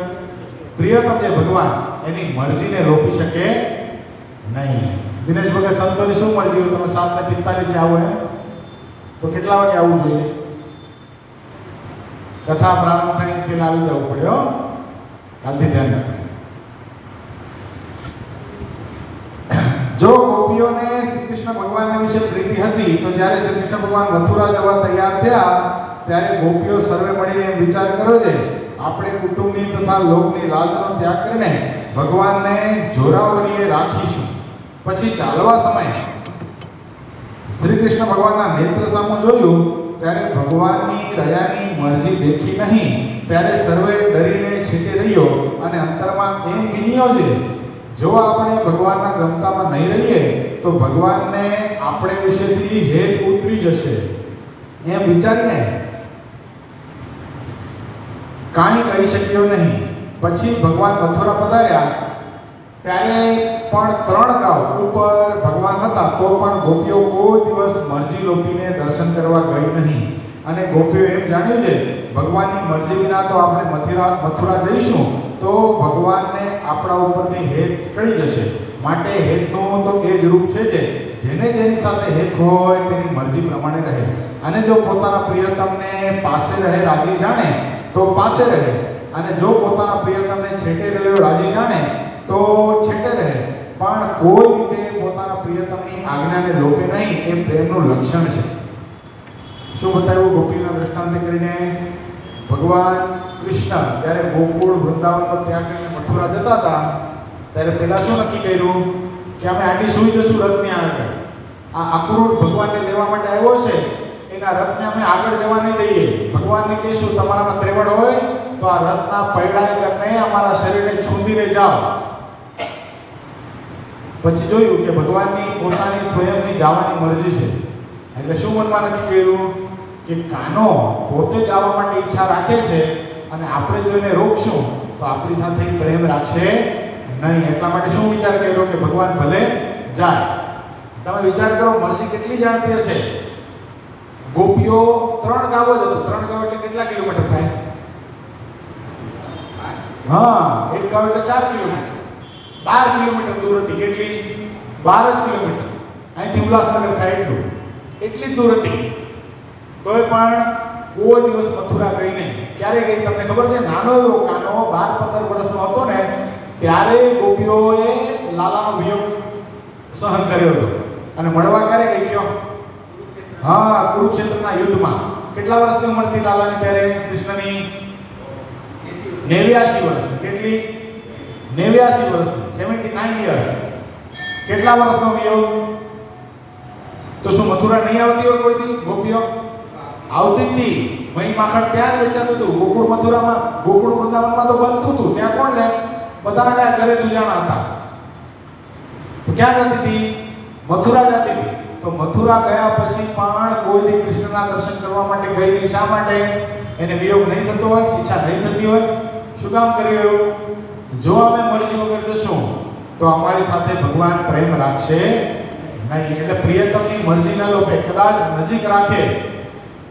પ્રિયતમ જે ભગવાન, એની મરજીને રોકી શકે નહીં. દિનેશ ભગત, સંતોની શું મરજી હોય? તમે 7:45 આવો ને, તો કેટલા વાગે આવવું જોઈએ? કથા પ્રારંભ થાય પેલા આવી જવું પડે હો. કાલથી ધ્યાન રાખજો. જો ગોપીઓને શ્રી કૃષ્ણ ભગવાનના વિશે પ્રીતિ હતી, તો જ્યારે શ્રી કૃષ્ણ ભગવાન મથુરા જવા તૈયાર થયા, ત્યારે ગોપીઓ સર્વે મળીને એમ વિચાર કર્યો છે, આપણે કુટુંબની તથા લોકની લાજનો ત્યાગ કરીને ભગવાનને જોરાવરીએ રાખીશું. પછી ચાલવા સમયે શ્રી કૃષ્ણ ભગવાનના નેત્ર સામું જોયું, ત્યારે ભગવાનની રયાની મરજી દેખી નહીં. ત્યારે સર્વે ડરીને છેટે રહ્યો અને અંતરમાં એમ વિનિયો છે, જો આપણે ભગવાનના ગમતામાં નહીં રહીએ તો ભગવાનને આપણે વિશેથી હેત ઉતરી જશે. એમ વિચારીને કાંઈ કહી શક્યો નહીં. પછી ભગવાન મથુરા પધાર્યા, ત્યારે પણ 3 ગાંવ ઉપર ભગવાન હતા, તો પણ ગોપીઓ કોઈ દિવસ મરજી લોપીને દર્શન કરવા ગઈ નહીં. અને ગોપીઓ એમ જાણ્યું છે, ભગવાનની મરજી વિના તો આપણે મથુરા જઈશું તો ભગવાનને આપણા ઉપરથી હેત ટળી જશે. માટે હેતનું તો એ જ રૂપ છે, જેને જેની સાથે હેત હોય તેની મરજી પ્રમાણે રહે. અને જો પોતાના પ્રિયતમને પાસે રહે રાજી જાણે તો પાસે રહે, અને જો પોતાના પ્રિયતમને છેટે રહ્યો રાજી જાણે તો છેટે રહે. પણ કોઈ રીતે પોતાના પ્રિયતમની આજ્ઞાને લોપે નહીં, એ પ્રેમનું લક્ષણ છે. શું બતાવ્યું ગોપીના દ્રષ્ટાંતે કરીને? ભગવાન કૃષ્ણ જ્યારે ગોકુળ વૃંદાવનનો ત્યાગ કરીને મથુરા જતા હતા, ત્યારે પહેલા શું નક્કી કર્યું કે અમે આડી સુઈ જશું રથની આગળ. આ આક્રોશ ભગવાનને લેવા માટે આવ્યો છે, એના રથને અમે આગળ જવા નહીં દઈએ. ભગવાનને કહીશું તમારામાં ત્રેવડ હોય તો આ રથના પૈડાને કરીને અમારા શરીરને છૂંદીને જાઓ. પછી જોયું કે ભગવાનની પોતાની સ્વયંની જવાની મરજી છે. એટલે શું મનમાં નક્કી કર્યું કે કાનો પોતે જવા માટે ઈચ્છા રાખે છે, અને આપણે જો એને રોકશું તો આપણી સાથે પ્રેમ રાખશે નહીં. એટલા માટે શું વિચાર કર્યો કે ભગવાન ભલે જાય. તમે વિચાર કરો, મરજી કેટલી જાણતી હશે. ગોપીઓ 3 ગાંવ જ હતો. 3 ગાંવ એટલે કેટલા કિલોમીટર થાય? હા, 1 ગાંવ એટલે 4 કિલોમીટર. 12 કિલોમીટર દૂર હતી. કેટલી? 12 જ કિલોમીટર. અહીંથી ઉલ્લાસનગર થાય એટલી જ દૂર હતી. તોય પણ કોઈ દિવસ મથુરા ગઈ નહીં. ક્યારે ગઈ તમને ખબર છે? નાનો એવો કાનો 12-15 વર્ષનો હતો ને, ત્યારે ગોપીઓએ લાલાનો વિયોગ સહન કર્યો હતો. અને મળવા ક્યારે ગઈ ગયો? હા, કુરુક્ષેત્રના યુદ્ધમાં. કેટલા વર્ષની ઉંમર હતી લાલાની ત્યારે? કૃષ્ણની 89 વર્ષ. કેટલી? 89 વર્ષની. 79 યર્સ. કેટલા વર્ષનો વિયોગ? તો શું મથુરા નહીં આવતી હોય કોઈથી? ગોપીઓ આવતી હતી. મહી માખણ ત્યાં જ વેચાતું હતું. ગોકુળ મથુરામાં, ગોકુળ વૃંદાવનમાં તો બનતું હતું. ત્યાં કોણ લે? બધાના ત્યાં ઘરે દુજાણા હતા. તો ક્યાં જતી હતી? મથુરા જતી હતી. તો મથુરા ગયા પછી પણ કોઈ દી કૃષ્ણના દર્શન કરવા માટે ગઈ નહીં. શા માટે? એને વિયોગ નહીં થતો હોય, ઈચ્છા નહીં થતી હોય. શું કામ કરી રહ્યું? જો અમે મરજી વગર જશું તો અમારી સાથે ભગવાન પ્રેમ રાખશે નહીં. એટલે પ્રિયતમની મરજી ન લોપે, કદાચ નજીક રાખે,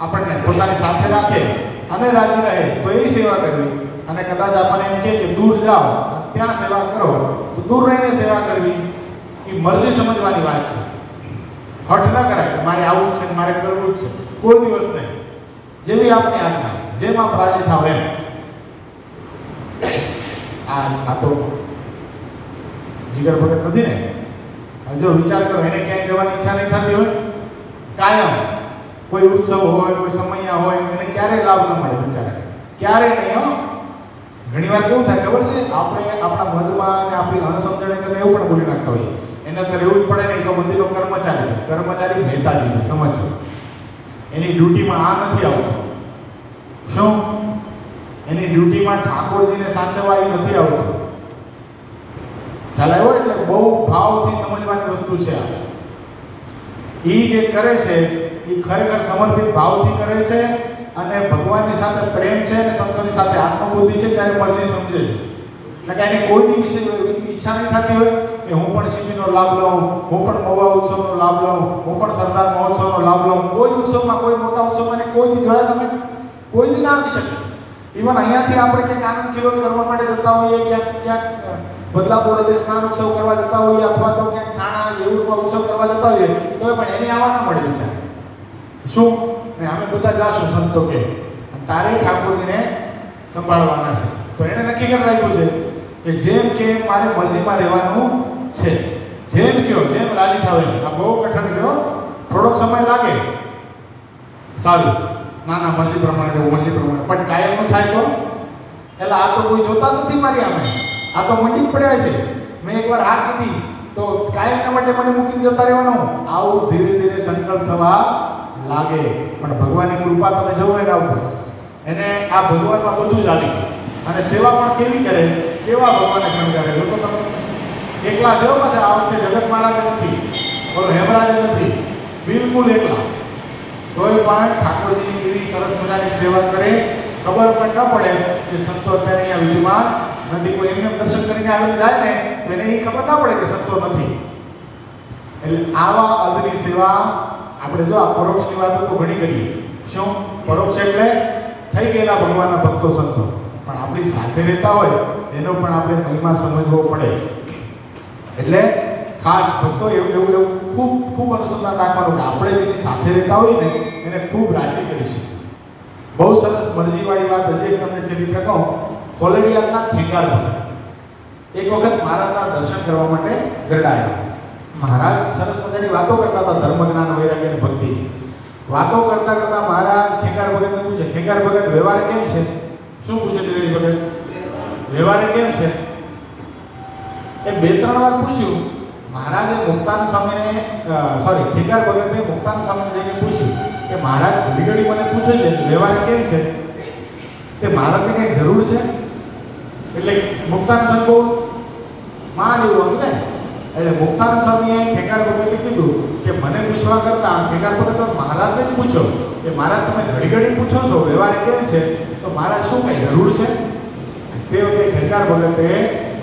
આપણને પોતાની સાથે રાખે અને રાજી રહે તો એ સેવા કરવી, અને કદાચ આપણને એમ કહે કે દૂર જાઓ ત્યાં સેવા કરો તો દૂર રહીને સેવા કરવી. એ મરજી સમજવાની વાત છે. હઠ ન કરાય કે મારે આવું જ છે, મારે કરવું જ છે, કોઈ દિવસ નહીં. જેવી આપની આજ્ઞા, જેમ આપ રાજી થાવ એમ. આ તો જીગર ભગત નથી ને? જો વિચાર કરો, એને ક્યાંય જવાની ઈચ્છા નહીં થતી હોય, કાયમ કોઈ ઉત્સવ હોય, કોઈ સમયા હોય, એને ક્યારેય લાભ ન મળે બિચારા, ક્યારેય નહીં. હો, ઘણી વાર કેવું થાય ખબર છે, આપણે આપણા મધમાં અને આપણી અણસમજણે કરીને એવું પણ બોલી નાખતા હોઈએ. એને તો રહેવું જ પડે નહીં તો મંદિરનો કર્મચારી છે, કર્મચારી મહેતાજી છે, સમજો. એની ડ્યુટીમાં આ નથી આવતું. શું? એની ડ્યુટીમાં ઠાકોરજીને સાચવવા એ નથી આવતું. ખ્યાલ આવ્યો? એટલે બહુ ભાવથી સમજવાની વસ્તુ છે આ. એ જે કરે છે એ ખરેખર સમર્પિત ભાવથી કરે છે, અને ભગવાનની સાથે પ્રેમ છે અને સંતોની સાથે આત્મબુદ્ધિ છે, ત્યારે મરજી સમજે છે. એટલે કે એને કોઈ વિશે ઈચ્છા નહીં થતી હોય કે હું પણ શિબિરનો લાભ લઉં, હું પણ મહુવા ઉત્સવનો લાભ લઉં, હું પણ સરદાર મહોત્સવનો લાભ લઉં. કોઈ ઉત્સવમાં, કોઈ મોટા ઉત્સવમાં કોઈ દી જોયા તમે? કોઈ દી ના આવી શકે. ઇવન અહીંયાથી આપણે ક્યાંક આનંદ કિલોલ કરવા માટે જતા હોઈએ, ક્યાંક બદલાપુર સ્નાન ઉત્સવ કરવા જતા હોઈએ, અથવા તો ક્યાંક થાણા એવું ઉત્સવ કરવા જતા હોઈએ, તો પણ એને આવવા ન મળે બિચાર. શું? ને અમે બધા જાશું સંતો કે તારે ઠાકોરજીને સંભાળવાના છે. તો એને નક્કી કરી રાખ્યું છે કે જેમ કે મારે મરજીમાં રહેવાનું છે, જેમ કયો, જેમ રાજી થાવે. આ બહુ કઠણ કયો, થોડોક સમય લાગે, સારું, ના મરજી પ્રમાણે રહેવું, મરજી પ્રમાણે, પણ કાયમનું થાય તો? એટલે આ તો કોઈ જોતા નથી મારી સામે, આ તો મંડી જ પડ્યા છે. મેં એકવાર હા કીધી તો કાયમના માટે મને મૂકીને જતા રહેવાનું. આવું ધીરે ધીરે સંકલ્પ થવા લાગે. પણ ભગવાનની કૃપા તમે જોવો એને આવું, એને આ ભગવાનમાં બધું જ આવી, અને સેવા પણ કેવી કરે, કેવા ભગવાનને શણગારે. લોકો તમે એકલા છો પાછા. આ વખતે જગત મહારાજ નથી, બોલો હેમરાજ નથી, બિલકુલ એકલા. તોય પણ ઠાકોરજીની એવી સરસ મજાની સેવા કરે, ખબર પણ ન પડે કે સંતો અત્યારે અહીંયા વિદ્યમાન નથી. કોઈ એમને દર્શન કરીને આવેલું જાય ને તો એને એ ખબર ના પડે કે સંતો નથી. એટલે આવા અદની સેવા આપણે જો આ પરોક્ષની વાતો તો ઘણી કરીએ. શું પરોક્ષ? એટલે થઈ ગયેલા ભગવાનના ભક્તો સંતો, પણ આપણી સાથે રહેતા હોય એનો પણ આપણે મહિમા સમજવો પડે. એટલે ખાસ ભક્તો એવું ખૂબ અનુસંધાન રાખવાનું કે આપણે જેની સાથે રહેતા હોય ને એને ખૂબ રાજી કરીશું. બહુ સરસ મરજીવાળી વાત હજી એક તમને ચરિત્ર કહું. કોલડિયાના ખેંગાર ભગત એક વખત મહારાજના દર્શન કરવા માટે ગરડાયા. મહારાજ સરસ મજાની વાતો કરતા હતા, ધર્મ, જ્ઞાન, વૈરાગ્ય અને ભક્તિ. વાતો કરતા કરતા મહારાજ ખેંગાર ભગતને પૂછે, ખેંગાર ભગત વ્યવહાર કેમ છે? શું પૂછે દિનેશ ભગત? વ્યવહાર કેમ છે? એ બે ત્રણ વાર પૂછ્યું. મહારાજે મુક્તાનંદ સ્વામીને ખેંગાર ભગતે મુક્તાનંદ સ્વામીને જઈને પૂછ્યું કે મહારાજ ઘડી મને પૂછે છે વ્યવહાર કેમ છે, તે મહારાજને કંઈ જરૂર છે? એટલે મુક્તાનંદ સ્વામી બહુ માં જેવું હતું ને. એટલે મુક્તાનંદ સ્વામીએ ખેંગાર ભગતે કીધું કે મને પૂછવા કરતા ખેંગાર ભગત મહારાજને જ પૂછો કે મહારાજ તમે ઘડી પૂછો છો વ્યવહાર કેમ છે, તો મહારાજ શું કંઈ જરૂર છે? તે વખતે ખેંગાર ભગતે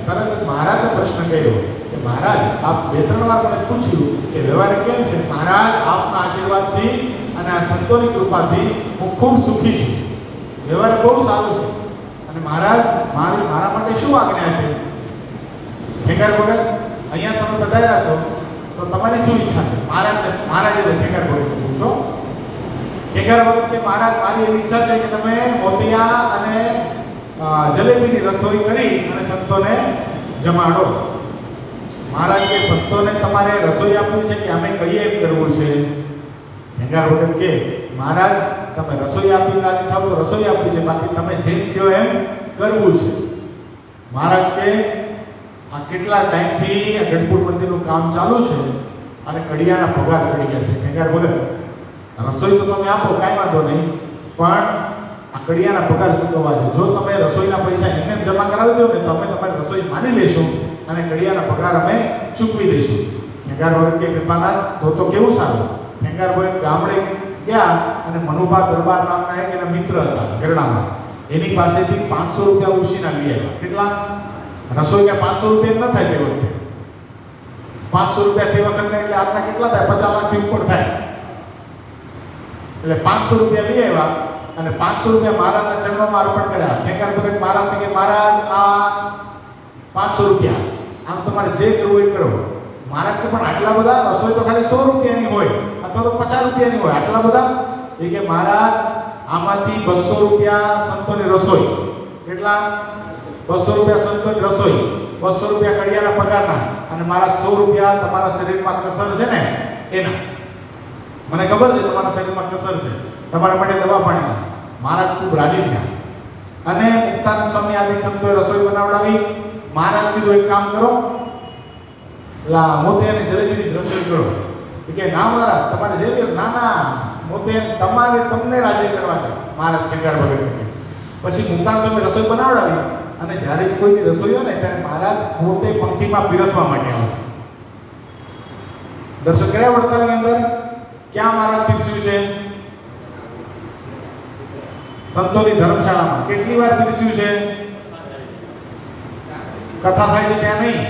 તરત જ મહારાજને પ્રશ્ન કર્યો કે મહારાજ આપ બે ત્રણ વાર મને પૂછ્યું કે વ્યવહાર કેમ છે. મહારાજ આપના આશીર્વાદથી અને આ સંતોની કૃપાથી હું ખૂબ સુખી છું, વ્યવહાર બહુ સારું છે. અને મહારાજ મારા માટે શું આજ્ઞા છે? ખેંગાર ભગત અહીંયા તમે બધાયા છો તો તમારી શું ઈચ્છા છે? મહારાજે ખેંગાર ભગત પૂછો. ખેંગાર ભગત કે મહારાજ મારી એવી ઈચ્છા છે કે તમે મોતિયા અને જલેબીની રસોઈ કરી અને સંતોને જમાડો. મહારાજ કે સંતોને તમારે રસોઈ આપવી છે કે અમે કહીએ એમ કરવું છે? ખેંગાર ભગત કે મહારાજ તમે રસોઈ આપી રાજી થાવ તો રસોઈ આપવી છે, બાકી તમે જેમ કહો એમ કરવું છે. મહારાજ કે આ કેટલા ટાઈમથી ગઢપુર મંદિરનું કામ ચાલુ છે અને કડિયાના પગાર ચડી ગયા છે. ખેંગાર ભગત રસોઈ તો તમે આપો, કાંઈ વાંધો નહીં, પણ આ કડિયાના પગાર ચૂકવવા છે. જો તમે રસોઈના પૈસા એમને જમા કરાવી દો ને તો અમે તમારી રસોઈ માની લઈશું અને કડિયાના પગાર અમે ચૂકવી દઈશું. ખેંગાર ભગત કે કૃપાનાથ તો કેવું સારું. ખેંગાર ભગત ગામડે ગયા અને મનુભા દરબાર નામના એક એના મિત્ર હતા ગરડામાં, એની પાસેથી 500 રૂપિયા ઉછીના લઈ આવ્યા. કેટલા? રસોઈ કે 500 રૂપિયા ન થાય તે વખતે. 500 રૂપિયા તે વખતે એટલે આજના કેટલા થાય? 50 લાખથી ઉપર થાય. એટલે 500 રૂપિયા લઈ આવ્યા અને 500 રૂપિયા મહારાજના ચરણોમાં અર્પણ કર્યા. ખેંગાર ભગત મહારાજને કે મહારાજ આ 500 રૂપિયા આમ તમારે જે કરવું એ કરો. મહારાજ કે પણ આટલા બધા? રસોઈ તો ખાલી 100 રૂપિયાની હોય અથવા તો 50 રૂપિયાની હોય, આટલા બધા? એ કે મહારાજ આમાંથી 200 રૂપિયા સંતોની રસોઈ. કેટલા? 200 રૂપિયા સંતોની રસોઈ, 200 રૂપિયા કડિયાના પગારના અને મહારાજ 100 રૂપિયા તમારા શરીરમાં કસર છે ને એના. મને ખબર છે તમારા શરીરમાં કસર છે, તમારા માટે દવા પાણીના. મહારાજ ખૂબ રાજી થયા અને મુક્તાનંદ સ્વામી આદિ સંતોએ રસોઈ બનાવડાવી. મહારાજ કીધું એક કામ કરો, લા મોતે અને જલેબીની રસોઈ કરો. કે ના મહારાજ તમારે જે ના ના મોતે તમારે તમને રાજી કરવા છે. મહારાજ ખેંગાર ભગત પછી મુક્તાનંદ સ્વામી રસોઈ બનાવડાવી અને જ્યારે જ કોઈની રસોઈ હોય ને ત્યારે મહારાજ પોતે પંક્તિમાં પીરસવા માટે આવતા. દર્શન કર્યા વડતાલની અંદર ક્યાં મહારાજ પીરસ્યું છે? સંતોની ધર્મશાળામાં. કેટલી વાર પીરસ્યું છે? કથા થાય છે ત્યાં નહીં,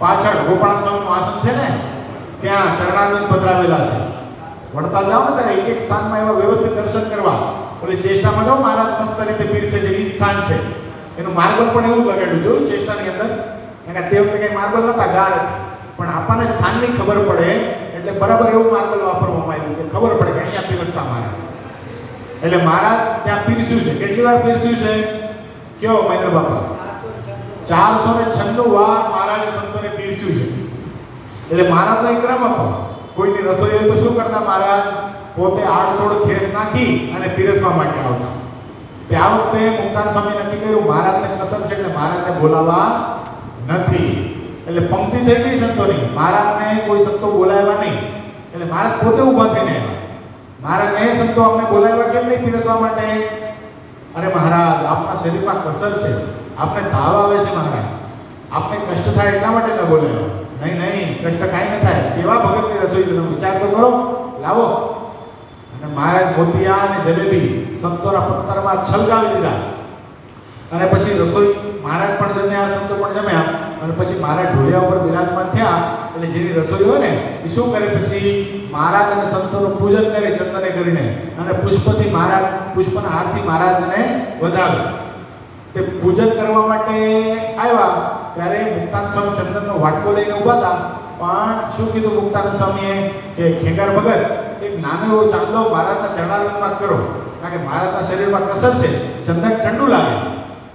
પાછળ ગોપાલ સ્વામીનું આસન છે ને ત્યાં ચરણાનંદ પધરાવેલા છે. વડતાલ જાઓ ને ત્યારે એક એક સ્થાનમાં એવા વ્યવસ્થિત દર્શન કરવા. ઓલી ચેષ્ટામાં જાઓ મહારાજ મસ્ત રીતે પીરસે છે, એ સ્થાન છે. એનું માર્બલ પણ એવું લગાડ્યું જોયું ચેષ્ટાની અંદર. એના તે વખતે કઈ માર્બલ નતા, ગાર હતી. પણ આપણને સ્થાનની ખબર પડે એટલે બરાબર એવું માર્બલ વાપરવામાં આવ્યું કે ખબર પડે કે અહીંયા પીરસતા મહારાજ. એટલે મહારાજ ત્યાં પીરસ્યું છે. કેટલી વાર પીરસ્યું છે? કયો મહેન્દ્ર બાપા? 496 વાર મહારાજે સંતોને પીરસ્યું છે. એટલે મહારાજનો એક ક્રમ હતો. કોઈની રસોઈ હોય તો શું કરતા મહારાજ? પોતે આડસોડ ખેસ નાખી અને પીરસવા માટે આવતા. તે આ વખતે મુક્તાનંદ સ્વામી નક્કી કર્યું મહારાજને કસર છે એટલે મહારાજને બોલાવવા નથી. એટલે પંક્તિ થઈ ગઈ સંતોની. મહારાજને કોઈ સંતો બોલાવ્યા નહીં. એટલે મહારાજ પોતે ઊભા થઈને આવ્યા. મહારાજ એ સંતો અમને બોલાવ્યા કેમ નહીં પીરસવા માટે? અરે મહારાજ આપના શરીરમાં કસર છે, આપને તાવ આવે છે મહારાજ, આપને કષ્ટ થાય એટલા માટે ન બોલાવ્યા. નહીં નહીં, કષ્ટ કાંઈ ન થાય. કેવા ભગતની રસોઈ છે તમે વિચાર તો કરો. લાવો. અને મહારાજ મોતિયા અને જલેબી સંતોના પત્તરમાં છલગાવી દીધા. અને પછી રસોઈ મહારાજ પણ જમ્યા, સંતો પણ જમ્યા. અને પછી મહારાજ ઢોલિયા ઉપર બિરાજમાન થયા. એટલે જેની રસોઈ હોય ને એ શું કરે? પછી મહારાજ અને સંતોનું પૂજન કરે ચંદને કરીને અને પુષ્પથી મહારાજ પુષ્પના હારથી મહારાજને વધાવે. તે પૂજન કરવા માટે આવ્યા ત્યારે મુક્તાનંદ સ્વામી ચંદનનો વાટકો લઈને ઊભા હતા. પણ શું કીધું મુક્તાનંદ સ્વામીએ કે ખેંગાર ભગત એક નાનો એવો ચાંદલો મહારાજના ચરણારવિંદમાં કરો, કારણ કે મહારાજના શરીરમાં કસર છે, ચંદન ઠંડુ લાગે.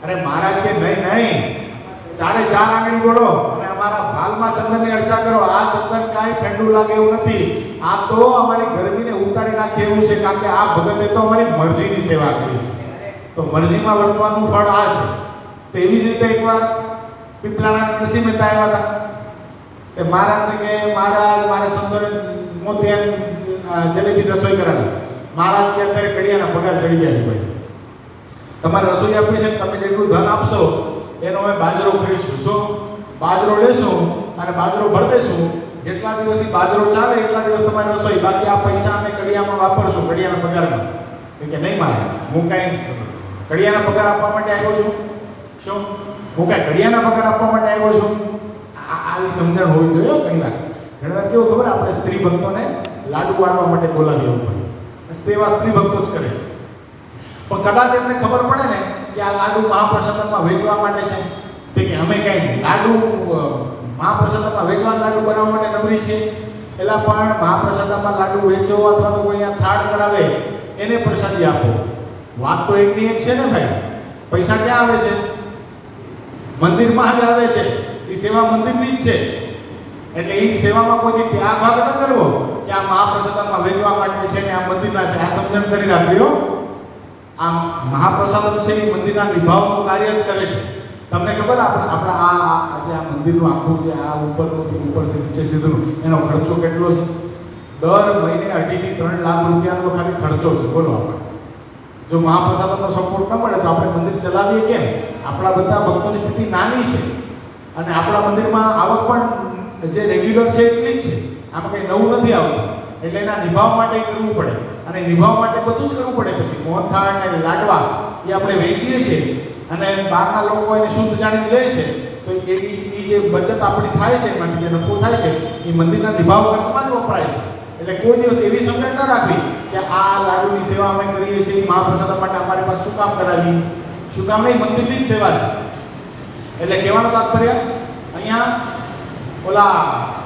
અરે મહારાજ કે નહીં નહીં, 4 આંગળી બોલો અને અમારા ભાલમાં ચંદનની અર્ચા કરો. આ ચંદન કાંઈ ઠંડુ લાગે એવું નથી. આ તો અમારી ગરમીને ઉતારી નાખે એવું છે, કારણ કે આ ભગતે તો અમારી મરજીની સેવા કરી છે. તો મરજીમાં વર્તવાનું ફળ આ છે. તો એવી જ રીતે એકવાર પીપળાના નરસિંહ મહેતા આવ્યા હતા. તે મહારાજને કે મહારાજ મારે સંતોને મોતિયા જલેબી રસોઈ કરાવી. મહારાજ કે અત્યારે કડિયાના પગાર ચડી ગયા છે ભાઈ, તમારે રસોઈ આપવી છે, તમે જેટલું ધન આપશો એનો અમે બાજરો ખરીદશું. શું? બાજરો લેશું અને બાજરો ભરી દઈશું. જેટલા દિવસથી બાજરો ચાલે એટલા દિવસ તમારી રસોઈ, બાકી આ પૈસા અમે કડિયામાં વાપરશું, કડિયાના પગારમાં. કે નહીં મારે, હું કાંઈ કડિયાના પગાર આપવા માટે આવ્યો છું. શું? હું કાંઈ કડિયાના પગાર આપવા માટે આવ્યો છું? આવી સમજણ હોવી જોઈએ. ઘણી વાર કેવું ખબર, આપણે સ્ત્રી ભક્તોને લાડુ વાળવા માટે બોલાવીએ ઉપર, સેવા સ્ત્રી ભક્તો જ કરે છે. પણ કદાચ એમને ખબર પડે ને કે આ લાડુ મહાપ્રસાદમાં વેચવા માટે છે, તે કે અમે કઈ લાડુ મહાપ્રસાદમાં વેચવા લાડુ બનાવવા માટે નબળી છે. એટલે પણ મહાપ્રસાદમાં લાડુ વેચો અથવા તો કોઈ થાળ કરાવે એને પ્રસાદી આપો. વાત તો એકની એક છે ને ભાઈ. પૈસા ક્યાં આવે છે? મંદિરમાં જ આવે છે. એ સેવા મંદિરની જ છે. એટલે એ સેવામાં કોઈ ત્યાગ ભાગ ન કરવો કે આ મહાપ્રસાદમાં વેચવા માટે છે ને આ મંદિરના છે. આ સમજણ કરી રાખ્યો. આ મહાપ્રસાદ છે એ મંદિરના નિભાવનું કાર્ય જ કરે છે. તમને ખબર આપણા આજે આ મંદિરનું આખું જે આ ઉપરથી નીચે સુધીનું એનો ખર્ચો કેટલો છે? દર મહિને 2.5 થી 3 લાખ રૂપિયાનો ખાલી ખર્ચો છે. બોલો આપણે જો મહાપ્રસાદનો સપોર્ટ ન મળે તો આપણે મંદિર ચલાવીએ કેમ? આપણા બધા ભક્તોની સ્થિતિ નાની છે અને આપણા મંદિરમાં આવક પણ જે રેગ્યુલર છે એટલી જ છે. આમાં કંઈ નવું નથી આવતું. એટલે એના નિભાવ માટે કરવું પડે, અને નિભાવ માટે બધું જ કરવું પડે. પછી મોહનથાળ ને લાડવા એ આપણે વેચીએ છીએ અને બહારના લોકો એને શુદ્ધ જાણીને લે છે, તો એ જે બચત આપણી થાય છે, એમાંથી જે નફો થાય છે એ મંદિરના નિભાવ ખર્ચમાં જ વપરાય છે. એટલે કોઈ દિવસ એવી સમજણ ન રાખવી કે આ લાડુની સેવા અમે કરીએ છીએ, મહાપ્રસાદ માટે અમારી પાસે શું કામ કરાવી, શું કામ નહીં, મંદિરની જ સેવા છે. એટલે કહેવાનો તાત્પર્ય અહીંયા ઓલા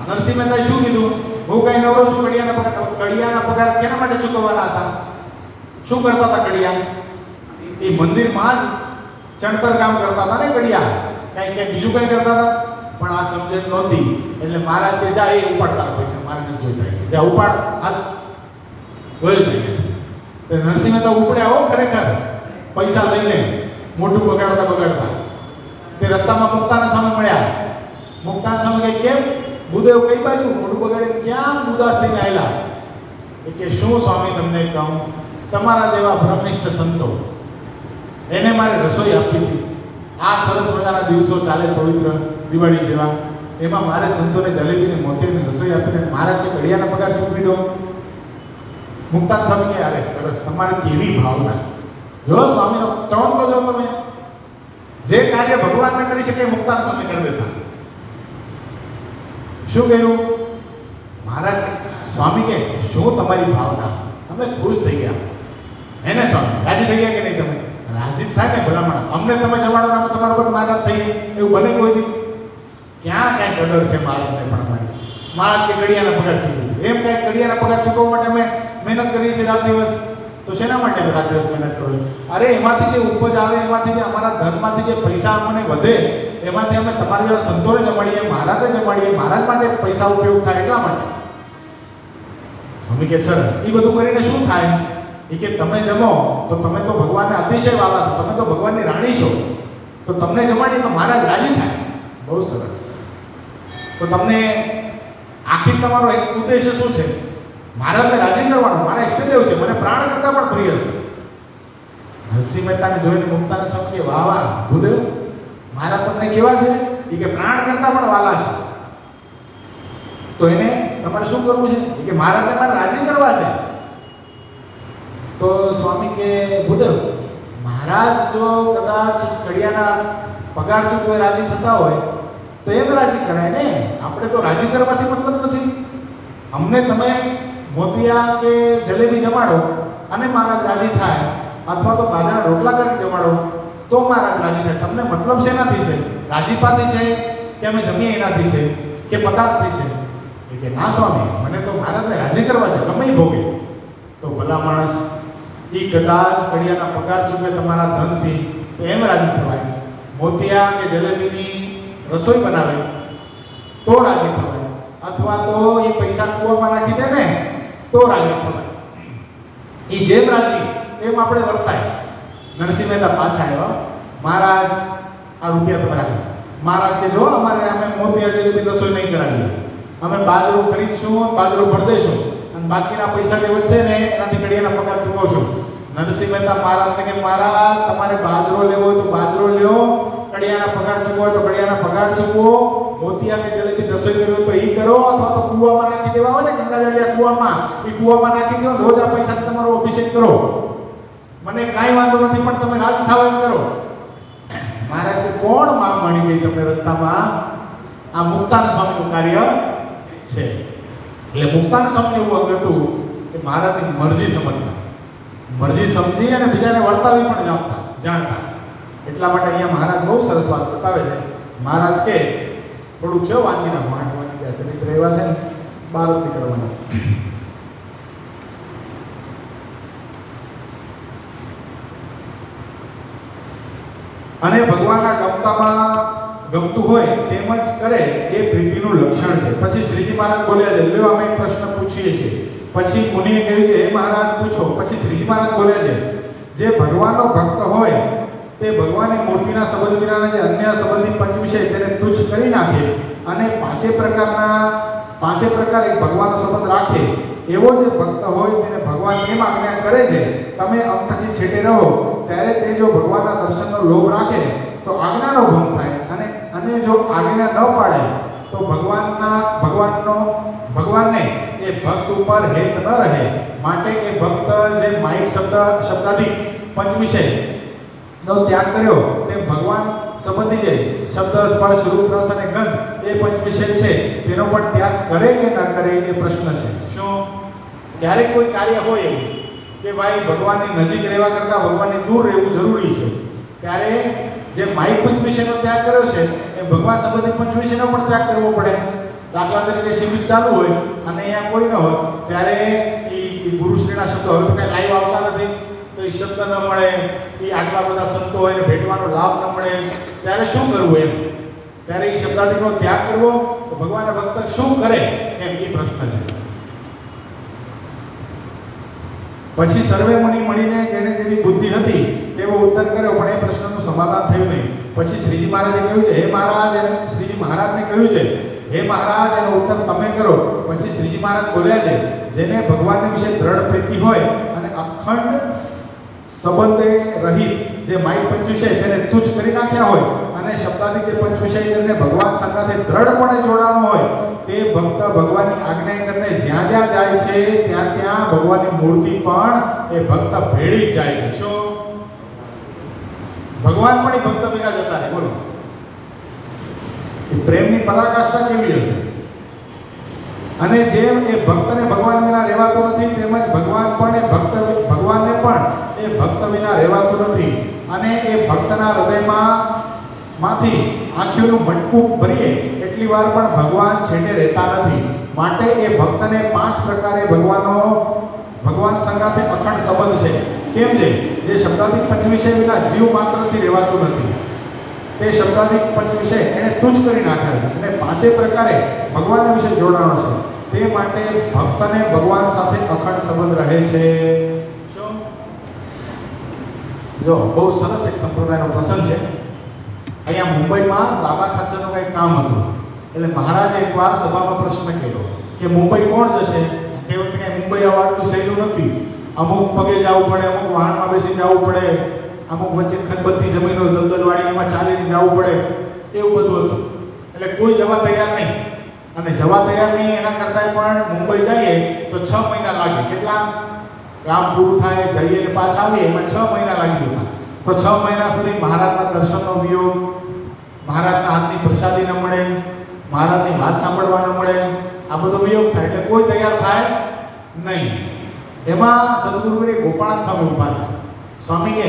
નરસિંહ મહેતાએ શું કીધું, હું કઈ નવરો છું, કડિયાના પગાર કેના માટે ચૂકવવાના હતા, શું કરતા હતા કડિયા, એ મંદિરમાં જ ચણતર કામ કરતા હતા ને કડિયા, કઈ બીજું કઈ કરતા હતા. પણ આ સમજણ નહોતી એટલે મહારાજ કે જા એ ઉપાડતા પૈસા મારે નથી જોઈતા, જા ઉપાડ હાલ ગયો નહીં. તો નરસિંહ મહેતા ઉપડ્યા હો ખરેખર પૈસા લઈને, મોઢું બગાડતા તે રસ્તામાં મુક્તાના સામે મળ્યા. મુક્તાના સામે કે કેમ ભૂદેવ કઈ બાજુ, મોઢું બગાડે ક્યાં ઉદાસ થઈને આવેલા. એ કે શું સ્વામી તમને કહું, તમારા જેવા બ્રહ્મનિષ્ઠ સંતો એને મારે રસોઈ આપી હતી. આ સરસ મજાના દિવસો ચાલે પવિત્ર દિવાળી જેવા, એમાં મારે સંતોને જલેબીને મોતીની રસોઈ આપીને મહારાજ કે ઘડિયાના પગાર ચૂકવી દો. મુક્તાન સ્વામી કે અરે સરસ, તમારે કેવી ભાવના, જો સ્વામીનો ટોન તો જો તમે, જે કાર્ય ભગવાન ન કરી શકે મુક્તાન સ્વામી કરી દેતા. શું કહ્યું મહારાજ, સ્વામી કે શું તમારી ભાવના, અમે ખુશ થઈ ગયા. એને સ્વામી રાજી થઈ ગયા કે નહીં, તમે રાજી થાય ને ભલામણ, અમને તમે જમાડો અમે તમારા પર નારાજ થઈએ, એવું બને કોઈ દી? ક્યાં કાંઈ કદર છે મહારાજને પણ અમારી. મહારાજ કે ઘડિયાના પગાર ચૂકવી, એમ કાંઈ ઘડિયાના પગાર ચૂકવવા માટે અમે મહેનત કરીએ છીએ રાત દિવસ, તો શેના માટે રાત દિવસ મહેનત કરો? અરે એમાંથી જે ઉપજ આવે, એમાંથી જે અમારા ધનમાંથી જે પૈસા અમને વધે, એમાંથી અમે તમારા જેવા સંતોને જમાડીએ, મહારાજને જમાડીએ, મહારાજ માટે પૈસા ઉપયોગ થાય એટલા માટે. અમે કે સરસ, એ બધું કરીને શું થાય? એ કે તમે જમો તો તમે તો ભગવાનને અતિશય વાલા છો, તમે તો ભગવાનની રાણી છો, તો તમને જમાડીએ તો મહારાજ રાજી થાય. બહુ સરસ. તો તમને આખી તમારો એક ઉદ્દેશ્ય શું છે? મહારાજને રાજી કરવાનો. મારા ઇષ્ટદેવ છે, મને પ્રાણ કરતા પણ પ્રિય છે. નરસિંહ મહેતાને જોઈને મુક્તાને સમજે વાહ વાહ ભૂદેવ, મહારાજ તમને કેવા છે? એ કે પ્રાણ કરતા પણ વાલા છે. તો એને તમારે શું કરવું છે? એ કે મહારાજને મારે રાજી કરવા છે. તો સ્વામી કે ભૂદેવ, મહારાજ જો કદાચ ઘડિયાના પગાર ચૂકવે રાજી થતા હોય તો એમ રાજી કરાય ને, આપણે તો રાજી કરવાથી મતલબ નથી. અમને તમે મોતિયા કે જલેબી જમાડો અને મહારાજ રાજી થાય, અથવા તો બાજરાના રોટલા કરીને જમાડો તો મહારાજ રાજી થાય. તમને મતલબ શેનાથી છે? રાજીપાથી છે કે અમે જમીએ એનાથી છે કે પદાર્થથી છે? એ કે ના સ્વામી, મને તો મહારાજને રાજી કરવા છે, ગમે ભોગે. તો ભલા માણસ, એ કદાચ ઘડિયાના પગાર ચૂકે તમારા ધનથી તો એમ રાજી થવાય. મોતિયા કે જલેબીની રસોઈ બનાવે તો રાજી થવાય, અથવા તો એ પૈસા કૂવામાં નાખી દે ને તો રાજી થવાય. એ જેમ રાજી એમ આપણે વર્તાય. નરસિંહ મહેતા પાછા આવ્યા, મહારાજ આ રૂપિયા તમારા. મહારાજ કે જો અમારે અમે મોતિયા જલેબી રસોઈ નહીં કરાવીએ, અમે બાજરો ખરીદશું, બાજરો ભરી દઈશું અને બાકીના પૈસા જે વધશે ને એનાથી ઘડિયાના પગાર ચૂકવશું. નરસિંહ મહેતા મહારાજને કે મહારાજ તમારે બાજરો લેવો હોય તો બાજરો લ્યો, ઘડિયાના પગાર ચૂકવો હોય તો ઘડિયાના પગાર ચૂકવો, મોતિયા કે જલેબી રસોઈ કરવી હોય તો એ કરો, અથવા તો કૂવામાં નાખી દેવા હોય ને ગંગાજળિયા કૂવામાં, એ કૂવામાં નાખી દો, રોજ આ પૈસાથી તમારો અભિષેક કરો, મને કાંઈ વાંધો નથી, પણ તમે રાજ થાવ એમ કરો. મહારાજ કે કોણ માં મળી ગઈ તમને રસ્તામાં? આ મુક્તાન સ્વામીનું કાર્ય છે. એટલે મુક્તાન સ્વામી એવું અંગ હતું કે મહારાજની મરજી સમજતા, મરજી સમજી અને બીજાને વર્તાવી પણ જાણતા. એટલા માટે અહીંયા મહારાજ બહુ સરસ વાત બતાવે છે. મહારાજ કે થોડુંક છે વાંચી નાખો, વાંચવાની ત્યાં ચરિત્ર એવા છે ને 12 નીકળવાના. અને ભગવાનના ગમતું હોય તેમ જ કરે એ પ્રીતિનું લક્ષણ છે. પછી શ્રીજી મહારાજ બોલ્યા છે, લ્યો અમે એક પ્રશ્ન પૂછીએ છીએ. પછી મુનિએ કહ્યું છે, હે મહારાજ પૂછો. પછી શ્રીજી મહારાજ બોલ્યા છે, જે ભગવાનનો ભક્ત હોય તે ભગવાનની મૂર્તિના સંબંધ વિનાના જે અન્ય સંબંધી પંચ વિષય તેને તુચ્છ કરી નાખે અને પાંચે પ્રકાર એક ભગવાનનો સંબંધ રાખે, એવો જે ભક્ત હોય તેને ભગવાન એમ આજ્ઞા કરે છે, તમે અંતથી છેટે રહો, ત્યારે તે જો ભગવાનના દર્શનનો લોભ રાખે તો આજ્ઞાનો ભંગ થાય, અને જો આજ્ઞા ન પાડે તો ભગવાનને એ ભક્ત ઉપર હેત ન રહે માટે એ ભક્ત જે માઇક શબ્દાધિક પંચવિષય નો ત્યાગ કર્યો તેમ ભગવાન સંબંધી જે શબ્દ સ્પર્શ રૂપ રસ અને ગંધ એ પંચવિષય છે તેનો પણ ત્યાગ કરે કે ના કરે એ પ્રશ્ન છે. શું ક્યારેક કોઈ કાર્ય હોય એવું કે ભાઈ ભગવાનની નજીક રહેવા કરતાં ભગવાનની દૂર રહેવું જરૂરી છે, ત્યારે જે માઇક પંચવિષયનો ત્યાગ કર્યો છે એ ભગવાન સંબંધિત પંચવિષયનો પણ ત્યાગ કરવો પડે. દાખલા તરીકે શિબિર ચાલુ હોય અને અહીંયા કોઈ ન હોય ત્યારે એ ગુરુશ્રીના શબ્દો હવે તો કાંઈ લાઈવ આવતા નથી, તો એ શબ્દ ન મળે, એ આટલા બધા સંતો હોય ને ભેટવાનો લાભ ન મળે, ત્યારે શું કરવું એમ? ત્યારે એ શબ્દાદિકનો ત્યાગ કરવો તો ભગવાનના ભક્ત શું કરે એમ એ પ્રશ્ન છે. પછી સર્વે મુનિ મળીને જેને જેવી બુદ્ધિ હતી તેવો ઉત્તર કર્યો, પણ એ પ્રશ્નનું સમાધાન થયું નહીં. પછી શ્રીજી મહારાજે કહ્યું છે, હે મહારાજ, શ્રીજી મહારાજને કહ્યું છે, હે મહારાજ, એનો ઉત્તર તમે કરો. પછી શ્રીજી મહારાજ બોલ્યા છે, જેને ભગવાન વિશે દ્રઢ પ્રીતિ હોય અને અખંડ સંબંધે રહિત જે માઇક પંચવિષય તેને તુચ્છ કરી નાખ્યા હોય અને શબ્દાદિક જે પંચવિષય તેને ભગવાન સંગાથે દ્રઢપણે જોડાણો હોય, તે ભક્ત ભગવાનની આજ્ઞા કરીને જ્યાં જ્યાં જાય છે ત્યાં ત્યાં ભગવાનની મૂર્તિ પણ એ ભક્ત ભેળી જ જાય છે. શું ભગવાન પણ એ ભક્ત ભેગા જતા રહે? બોલો, એ પ્રેમની પરાકાષ્ઠા કેવી હશે? અને જેમ એ ભક્તને ભગવાન વિના રહેવાતું નથી, તેમજ ભગવાનને પણ એ ભક્ત વિના રહેવાતું નથી. અને એ ભક્તના હૃદયમાંથી આંખોનું મટકું ભરીએ એટલી વાર પણ ભગવાન છેટે રહેતા નથી. માટે એ ભક્તને 5 પ્રકારે ભગવાન સંગાથે અખંડ સંબંધ છે. કેમ છે? જે શબ્દાદિક પંચવિષય વિના જીવ માત્રથી રહેવાતું નથી, તે શબ્દાદિક પંચવિષય એને તુચ્છ કરી નાખ્યા છે અને 5 પ્રકારે ભગવાન વિશે જોડાણો છે. તે માટે ભક્તને ભગવાન સાથે અખંડ સંબંધ રહે છે. શું? જો બહુ સરસ એક સંપ્રદાયનો પ્રસંગ છે. અહીંયા મુંબઈમાં લાભા ખાચરનું કંઈક કામ હતું, એટલે મહારાજે એકવાર સભામાં પ્રશ્ન કર્યો કે મુંબઈ કોણ જશે? તે વખતે કંઈ મુંબઈ આવવાનું સહેલું નથી, અમુક પગે જવું પડે, અમુક વાહનમાં બેસી જવું પડે, અમુક વચ્ચે ખતબત્તી જમીનો દલદલવાળીમાં ચાલીને જવું પડે, એવું બધું હતું. એટલે કોઈ જવા તૈયાર નહીં, અને જવા તૈયાર નહીં એના કરતાં પણ મુંબઈ જઈએ તો 6 મહિના લાગે. કેટલા? કામ પૂરું થાય, જઈએ ને પાછા આવીએ એમાં 6 મહિના લાગી જતા. તો 6 મહિના સુધી મહારાજના દર્શનનો વિયોગ, મહારાજના હાથની પ્રસાદી ન મળે, મહારાજની વાત સાંભળવા ન મળે, આ બધો વિયોગ થાય. એટલે કોઈ તૈયાર થાય નહીં. એમાં સદગુરુએ ગોપાળાન સ્વામી ઊભા થયા. સ્વામી કહે,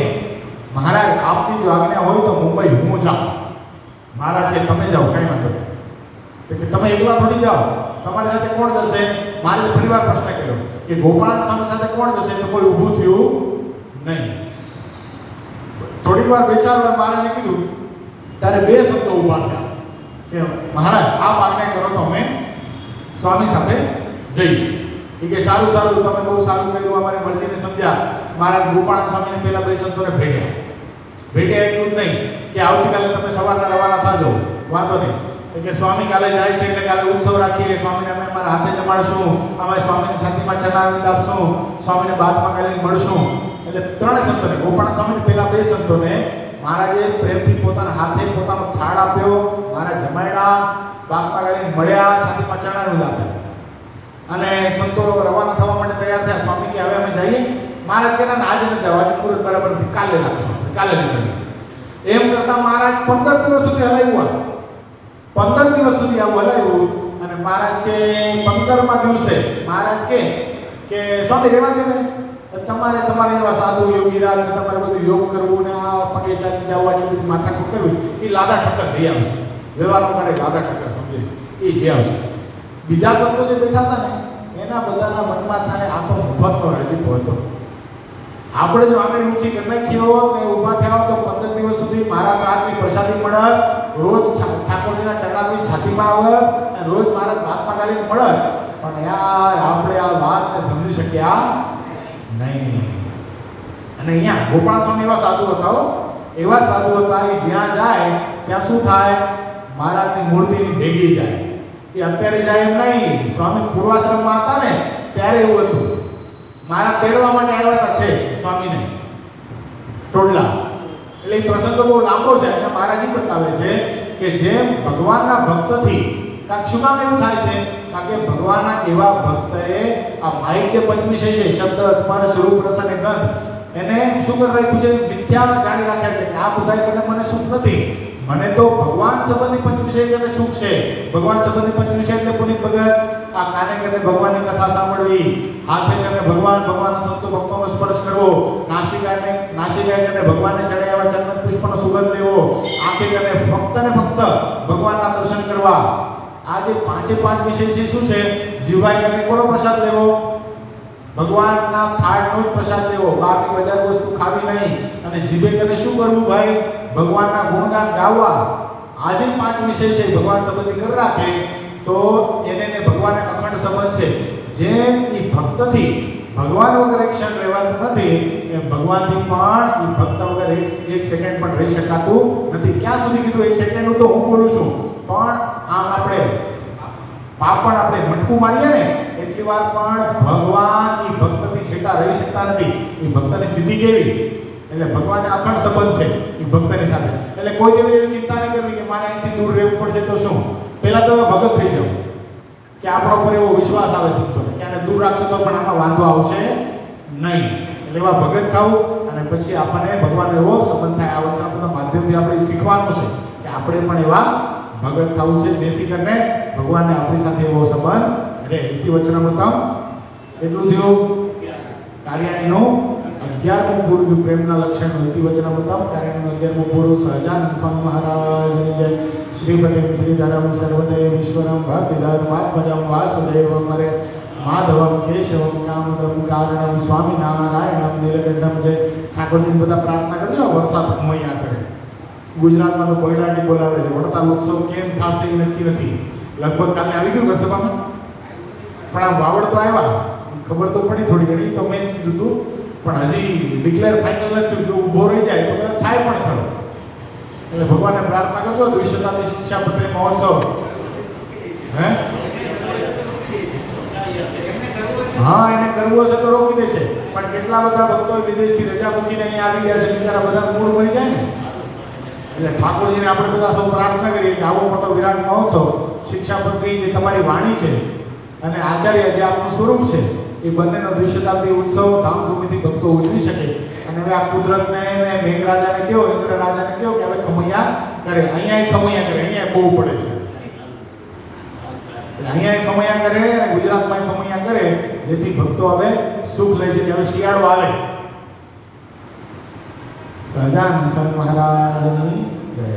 મહારાજ આપની જો આજ્ઞા હોય તો મુંબઈ હું જાઉં. મહારાજ કે તમે જાઓ, કઈ વાંધો નહીં. કે તમે એકલા થોડી જાઓ, તમારી સાથે કોણ જશે? મારે ફરીવાર પ્રશ્ન કર્યો કે ગોપાળાન સ્વામી સાથે કોણ જશે? તો કોઈ ઊભું થયું નહીં. થોડીક વાર 2-4 વાર મહારાજે કીધું ત્યારે 2 સંતો ઊભા થયા કે મહારાજ આપ આજ્ઞા કરો તો અમે સ્વામી સાથે જઈએ. એ કે સારું, તમે બહુ સારું કર્યું, અમારી મરજીને સમજ્યા. મહારાજ ગોપાળાન સ્વામીને પહેલા 2 સંતોને ભેટ્યા એટલું જ નહીં કે આવતીકાલે તમે સવારના રવાના થાજો, વાંધો નહીં. કે સ્વામી કાલે જાય છે એટલે કાલે ઉત્સવ રાખીએ, સ્વામીને અમે અમારા હાથે જમાડશું, અમે સ્વામીની છાતીમાં ચણાવી આપશું, સ્વામીને બાથમાં કરીને મળશું. એટલે 3 સંતોને, ગોપાળાન સ્વામીને પહેલા 2 સંતોને મહારાજે પ્રેમથી પોતાના હાથે પોતાનો થાળ આપ્યો, મહારાજ જમાડ્યા, બાથમાં કરીને મળ્યા, છાતીમાં ચણાવી આપ્યા. અને સંતો રવાના થવા માટે તૈયાર થયા. સ્વામી કે હવે અમે જઈએ? મહારાજ કે ના, આજે નથી જવા, આજે મુહૂર્ત બરાબર નથી, કાલે રાખશું, કાલે નીકળીએ. એમ કરતા મહારાજ 15 દિવસ સુધી હલાવ્યું. 15 દિવસ સુધી આવું હલાવ્યું. અને મહારાજ કે 15મા દિવસે મહારાજ કે સ્વામી રહેવા દે ને, તમારે એવા સાધુ યોગી રાજ તમારે બધું યોગ કરવું ને આ પગે ચાલી જવા એટલી બધી માથાકૂટ કરવી, એ લાદા ઠક્કર જઈ આવશે. વ્યવહારનો મારે લાદા ઠક્કર સમજે છે, એ જઈ આવશે. બીજા સંતો જે બેઠા હતા ને એના બધાના મનમાં થાય આ તો મુફતનો રાજીપો હતો. આપણે જો આંગળી ઊંચી કરી નાખી હોત ને ઊભા થયા હોત તો 15 દિવસ સુધી મહારાજ હાથની પ્રસાદી મળત, રોજ ઠાકોરજીના ચરણાની છાતીમાં આવત, અને રોજ મહારાજ હાથમાં ગાલીને મળત. પણ યાર આપણે આ વાતને સમજી શક્યા નહીં. અને અહીંયા ગોપાળાન સ્વામી એવા સાધુ હતા, એવા સાધુ હતા કે જ્યાં જાય ત્યાં શું થાય? મહારાજની મૂર્તિની ભેગી જાય. એ અત્યારે જાય એમ નહીં. સ્વામી પૂર્વાશ્રમમાં હતા ને ત્યારે એવું હતું. મારા તેડવા માટે આવ્યા છે સ્વામીને ટોડલા. એટલે એ પ્રસંગ બહુ લાંબો છે અને મહારાજ બતાવે છે કે જેમ ભગવાનના ભક્તથી કારણ શું કામ એવું થાય છે? કારણ કે ભગવાનના એવા ભક્તએ આ માઇક જે પંચવિષય છે, શબ્દ સ્પર્શ રૂપ રસ અને ગંધ, એને શું કરી રાખ્યું છે? મિથ્યા જાણી રાખ્યા છે કે આ બધાય કરીને મને સુખ નથી. મને તો ભગવાન સંબંધી પંચવિષય એટલે સુખ છે. ભગવાન સંબંધી પંચવિષય એટલે પુનિત ભગત, આ કાને કરીને ભગવાનની કથા સાંભળવી, હાથે કરીને ભગવાનના સંતો ભક્તોનો સ્પર્શ કરવો, નાસિકાએ કરીને ભગવાનને ચડાવ્યા ચંદન પુષ્પનો સુગંધ લેવો, આંખે કરીને ફક્ત ને ફક્ત ભગવાનના દર્શન કરવા. આ જે પાંચે પાંચ વિષય છે શું છે? જીવાય કરીને કોનો પ્રસાદ લેવો? ભગવાનના થાળનો જ પ્રસાદ લેવો, બહારની બજાર વસ્તુ ખાવી નહીં. અને જીભે કરીને શું કરવું ભાઈ? ભગવાનના ગુણગાન ગાવા. આ જે પાંચ વિષય છે ભગવાન સંબંધી કરી રાખે તો એને ભગવાનને અખંડ સંબંધ છે. જેમ એ ભક્તથી ભગવાન વગર એક ક્ષણ રહેવાતું નથી, એમ ભગવાનથી પણ એ ભક્ત વગર એક સેકન્ડ પણ રહી શકાતું નથી. ક્યાં સુધી કીધું? એક સેકન્ડનું તો હું બોલું છું, પણ આમ આપણે પાપણ આપણે મટકું મારીએ ને એટલી વાર પણ ભગવાન એ ભક્તથી છેટા રહી શકતા નથી. એ ભક્તની સ્થિતિ કેવી? એટલે ભગવાનને અખંડ સંબંધ છે એ ભક્તની સાથે. એટલે કોઈ દેવી એવી ચિંતા નહીં કરવી કે મારે અહીંથી દૂર રહેવું પડશે તો શું. પહેલા તો ભગત થઈ જાવ કે આપણો પર એવો વિશ્વાસ આવે છે કે આને દૂર રાખશો તો પણ આમાં વાંધો આવશે નહીં. એટલે એવા ભગત થવું અને પછી આપણને ભગવાન એવો સંબંધ થાય. આ વચનામૃતના માધ્યમથી આપણે શીખવાનું છે કે આપણે પણ એવા ભગત થવું છે જેથી કરીને ભગવાનને આપણી સાથે એવો સંબંધ રહે. ઇતિ વચનામૃતમ એટલું થયું. કાર્યાણીનું 11મું પૂરું પ્રેમના લક્ષણ. ઇતિ વચનામૃતમ કાર્યાણીનું 11મું પૂરું. સહજાનંદ સ્વામી મહારાજની જય. શ્રીપતિમ શ્રીધરમ સર્વદેવ ઈશ્વરમ ભક્તિધર્માત્મજમ વાસુદેવમ હરે માધવમ કેશવમ કામદમ કારણમ સ્વામિનારાયણમ નીલકંઠમ. જય. ઠાકોરજી બધા પ્રાર્થના કરજો વરસાદ મૈયા કરે. ગુજરાતમાં તો કોયડાટી બોલાવે છે. વડતાલ ઉત્સવ કેમ થશે એ નક્કી નથી. લગભગ કાલે આવી ગયું ઘરસભામાં, પણ આ વાવડ તો આવ્યા, ખબર તો પડી થોડી ઘણી, તો મેં જ કીધું હતું, પણ હજી ડિક્લેર ફાઇનલ નથી. જો ઊભો રહી જાય તો કદાચ થાય પણ ખરો. એટલે ભગવાનને પ્રાર્થના કરજો. દ્વિશતાબ્દી શિક્ષાપત્રી મહોત્સવ હા એને કરવું હશે તો રોકી દેશે, પણ કેટલા બધા ભક્તો વિદેશથી રજા મૂકીને અહીંયા આવી ગયા છે, બિચારા બધા મૂળ મરી જાય ને. એટલે ઠાકોરજીને આપણે બધા સૌ પ્રાર્થના કરીએ કે આવો મોટો વિરાટ મહોત્સવ, શિક્ષાપત્રી જે તમારી વાણી છે અને આચાર્ય જે આપનું સ્વરૂપ છે, એ બંનેનો દ્વિશતાબ્દી ઉત્સવ ધામધૂમથી ભક્તો ઉજવી શકે. અને હવે આ કુદરતને મેઘરાજાને કેવો, ઇન્દ્ર રાજાને કેવો કે હવે ખમૈયા કરે. અહીંયા ખમૈયા કરે, અહીંયા બહુ પડે છે. અહીંયા ખમૈયા કરે અને ગુજરાતમાં ખમૈયા કરે, જેથી ભક્તો હવે સુખ લે છે. હવે શિયાળો આવે. સહજાનંદ સ્વામી મહારાજની જય.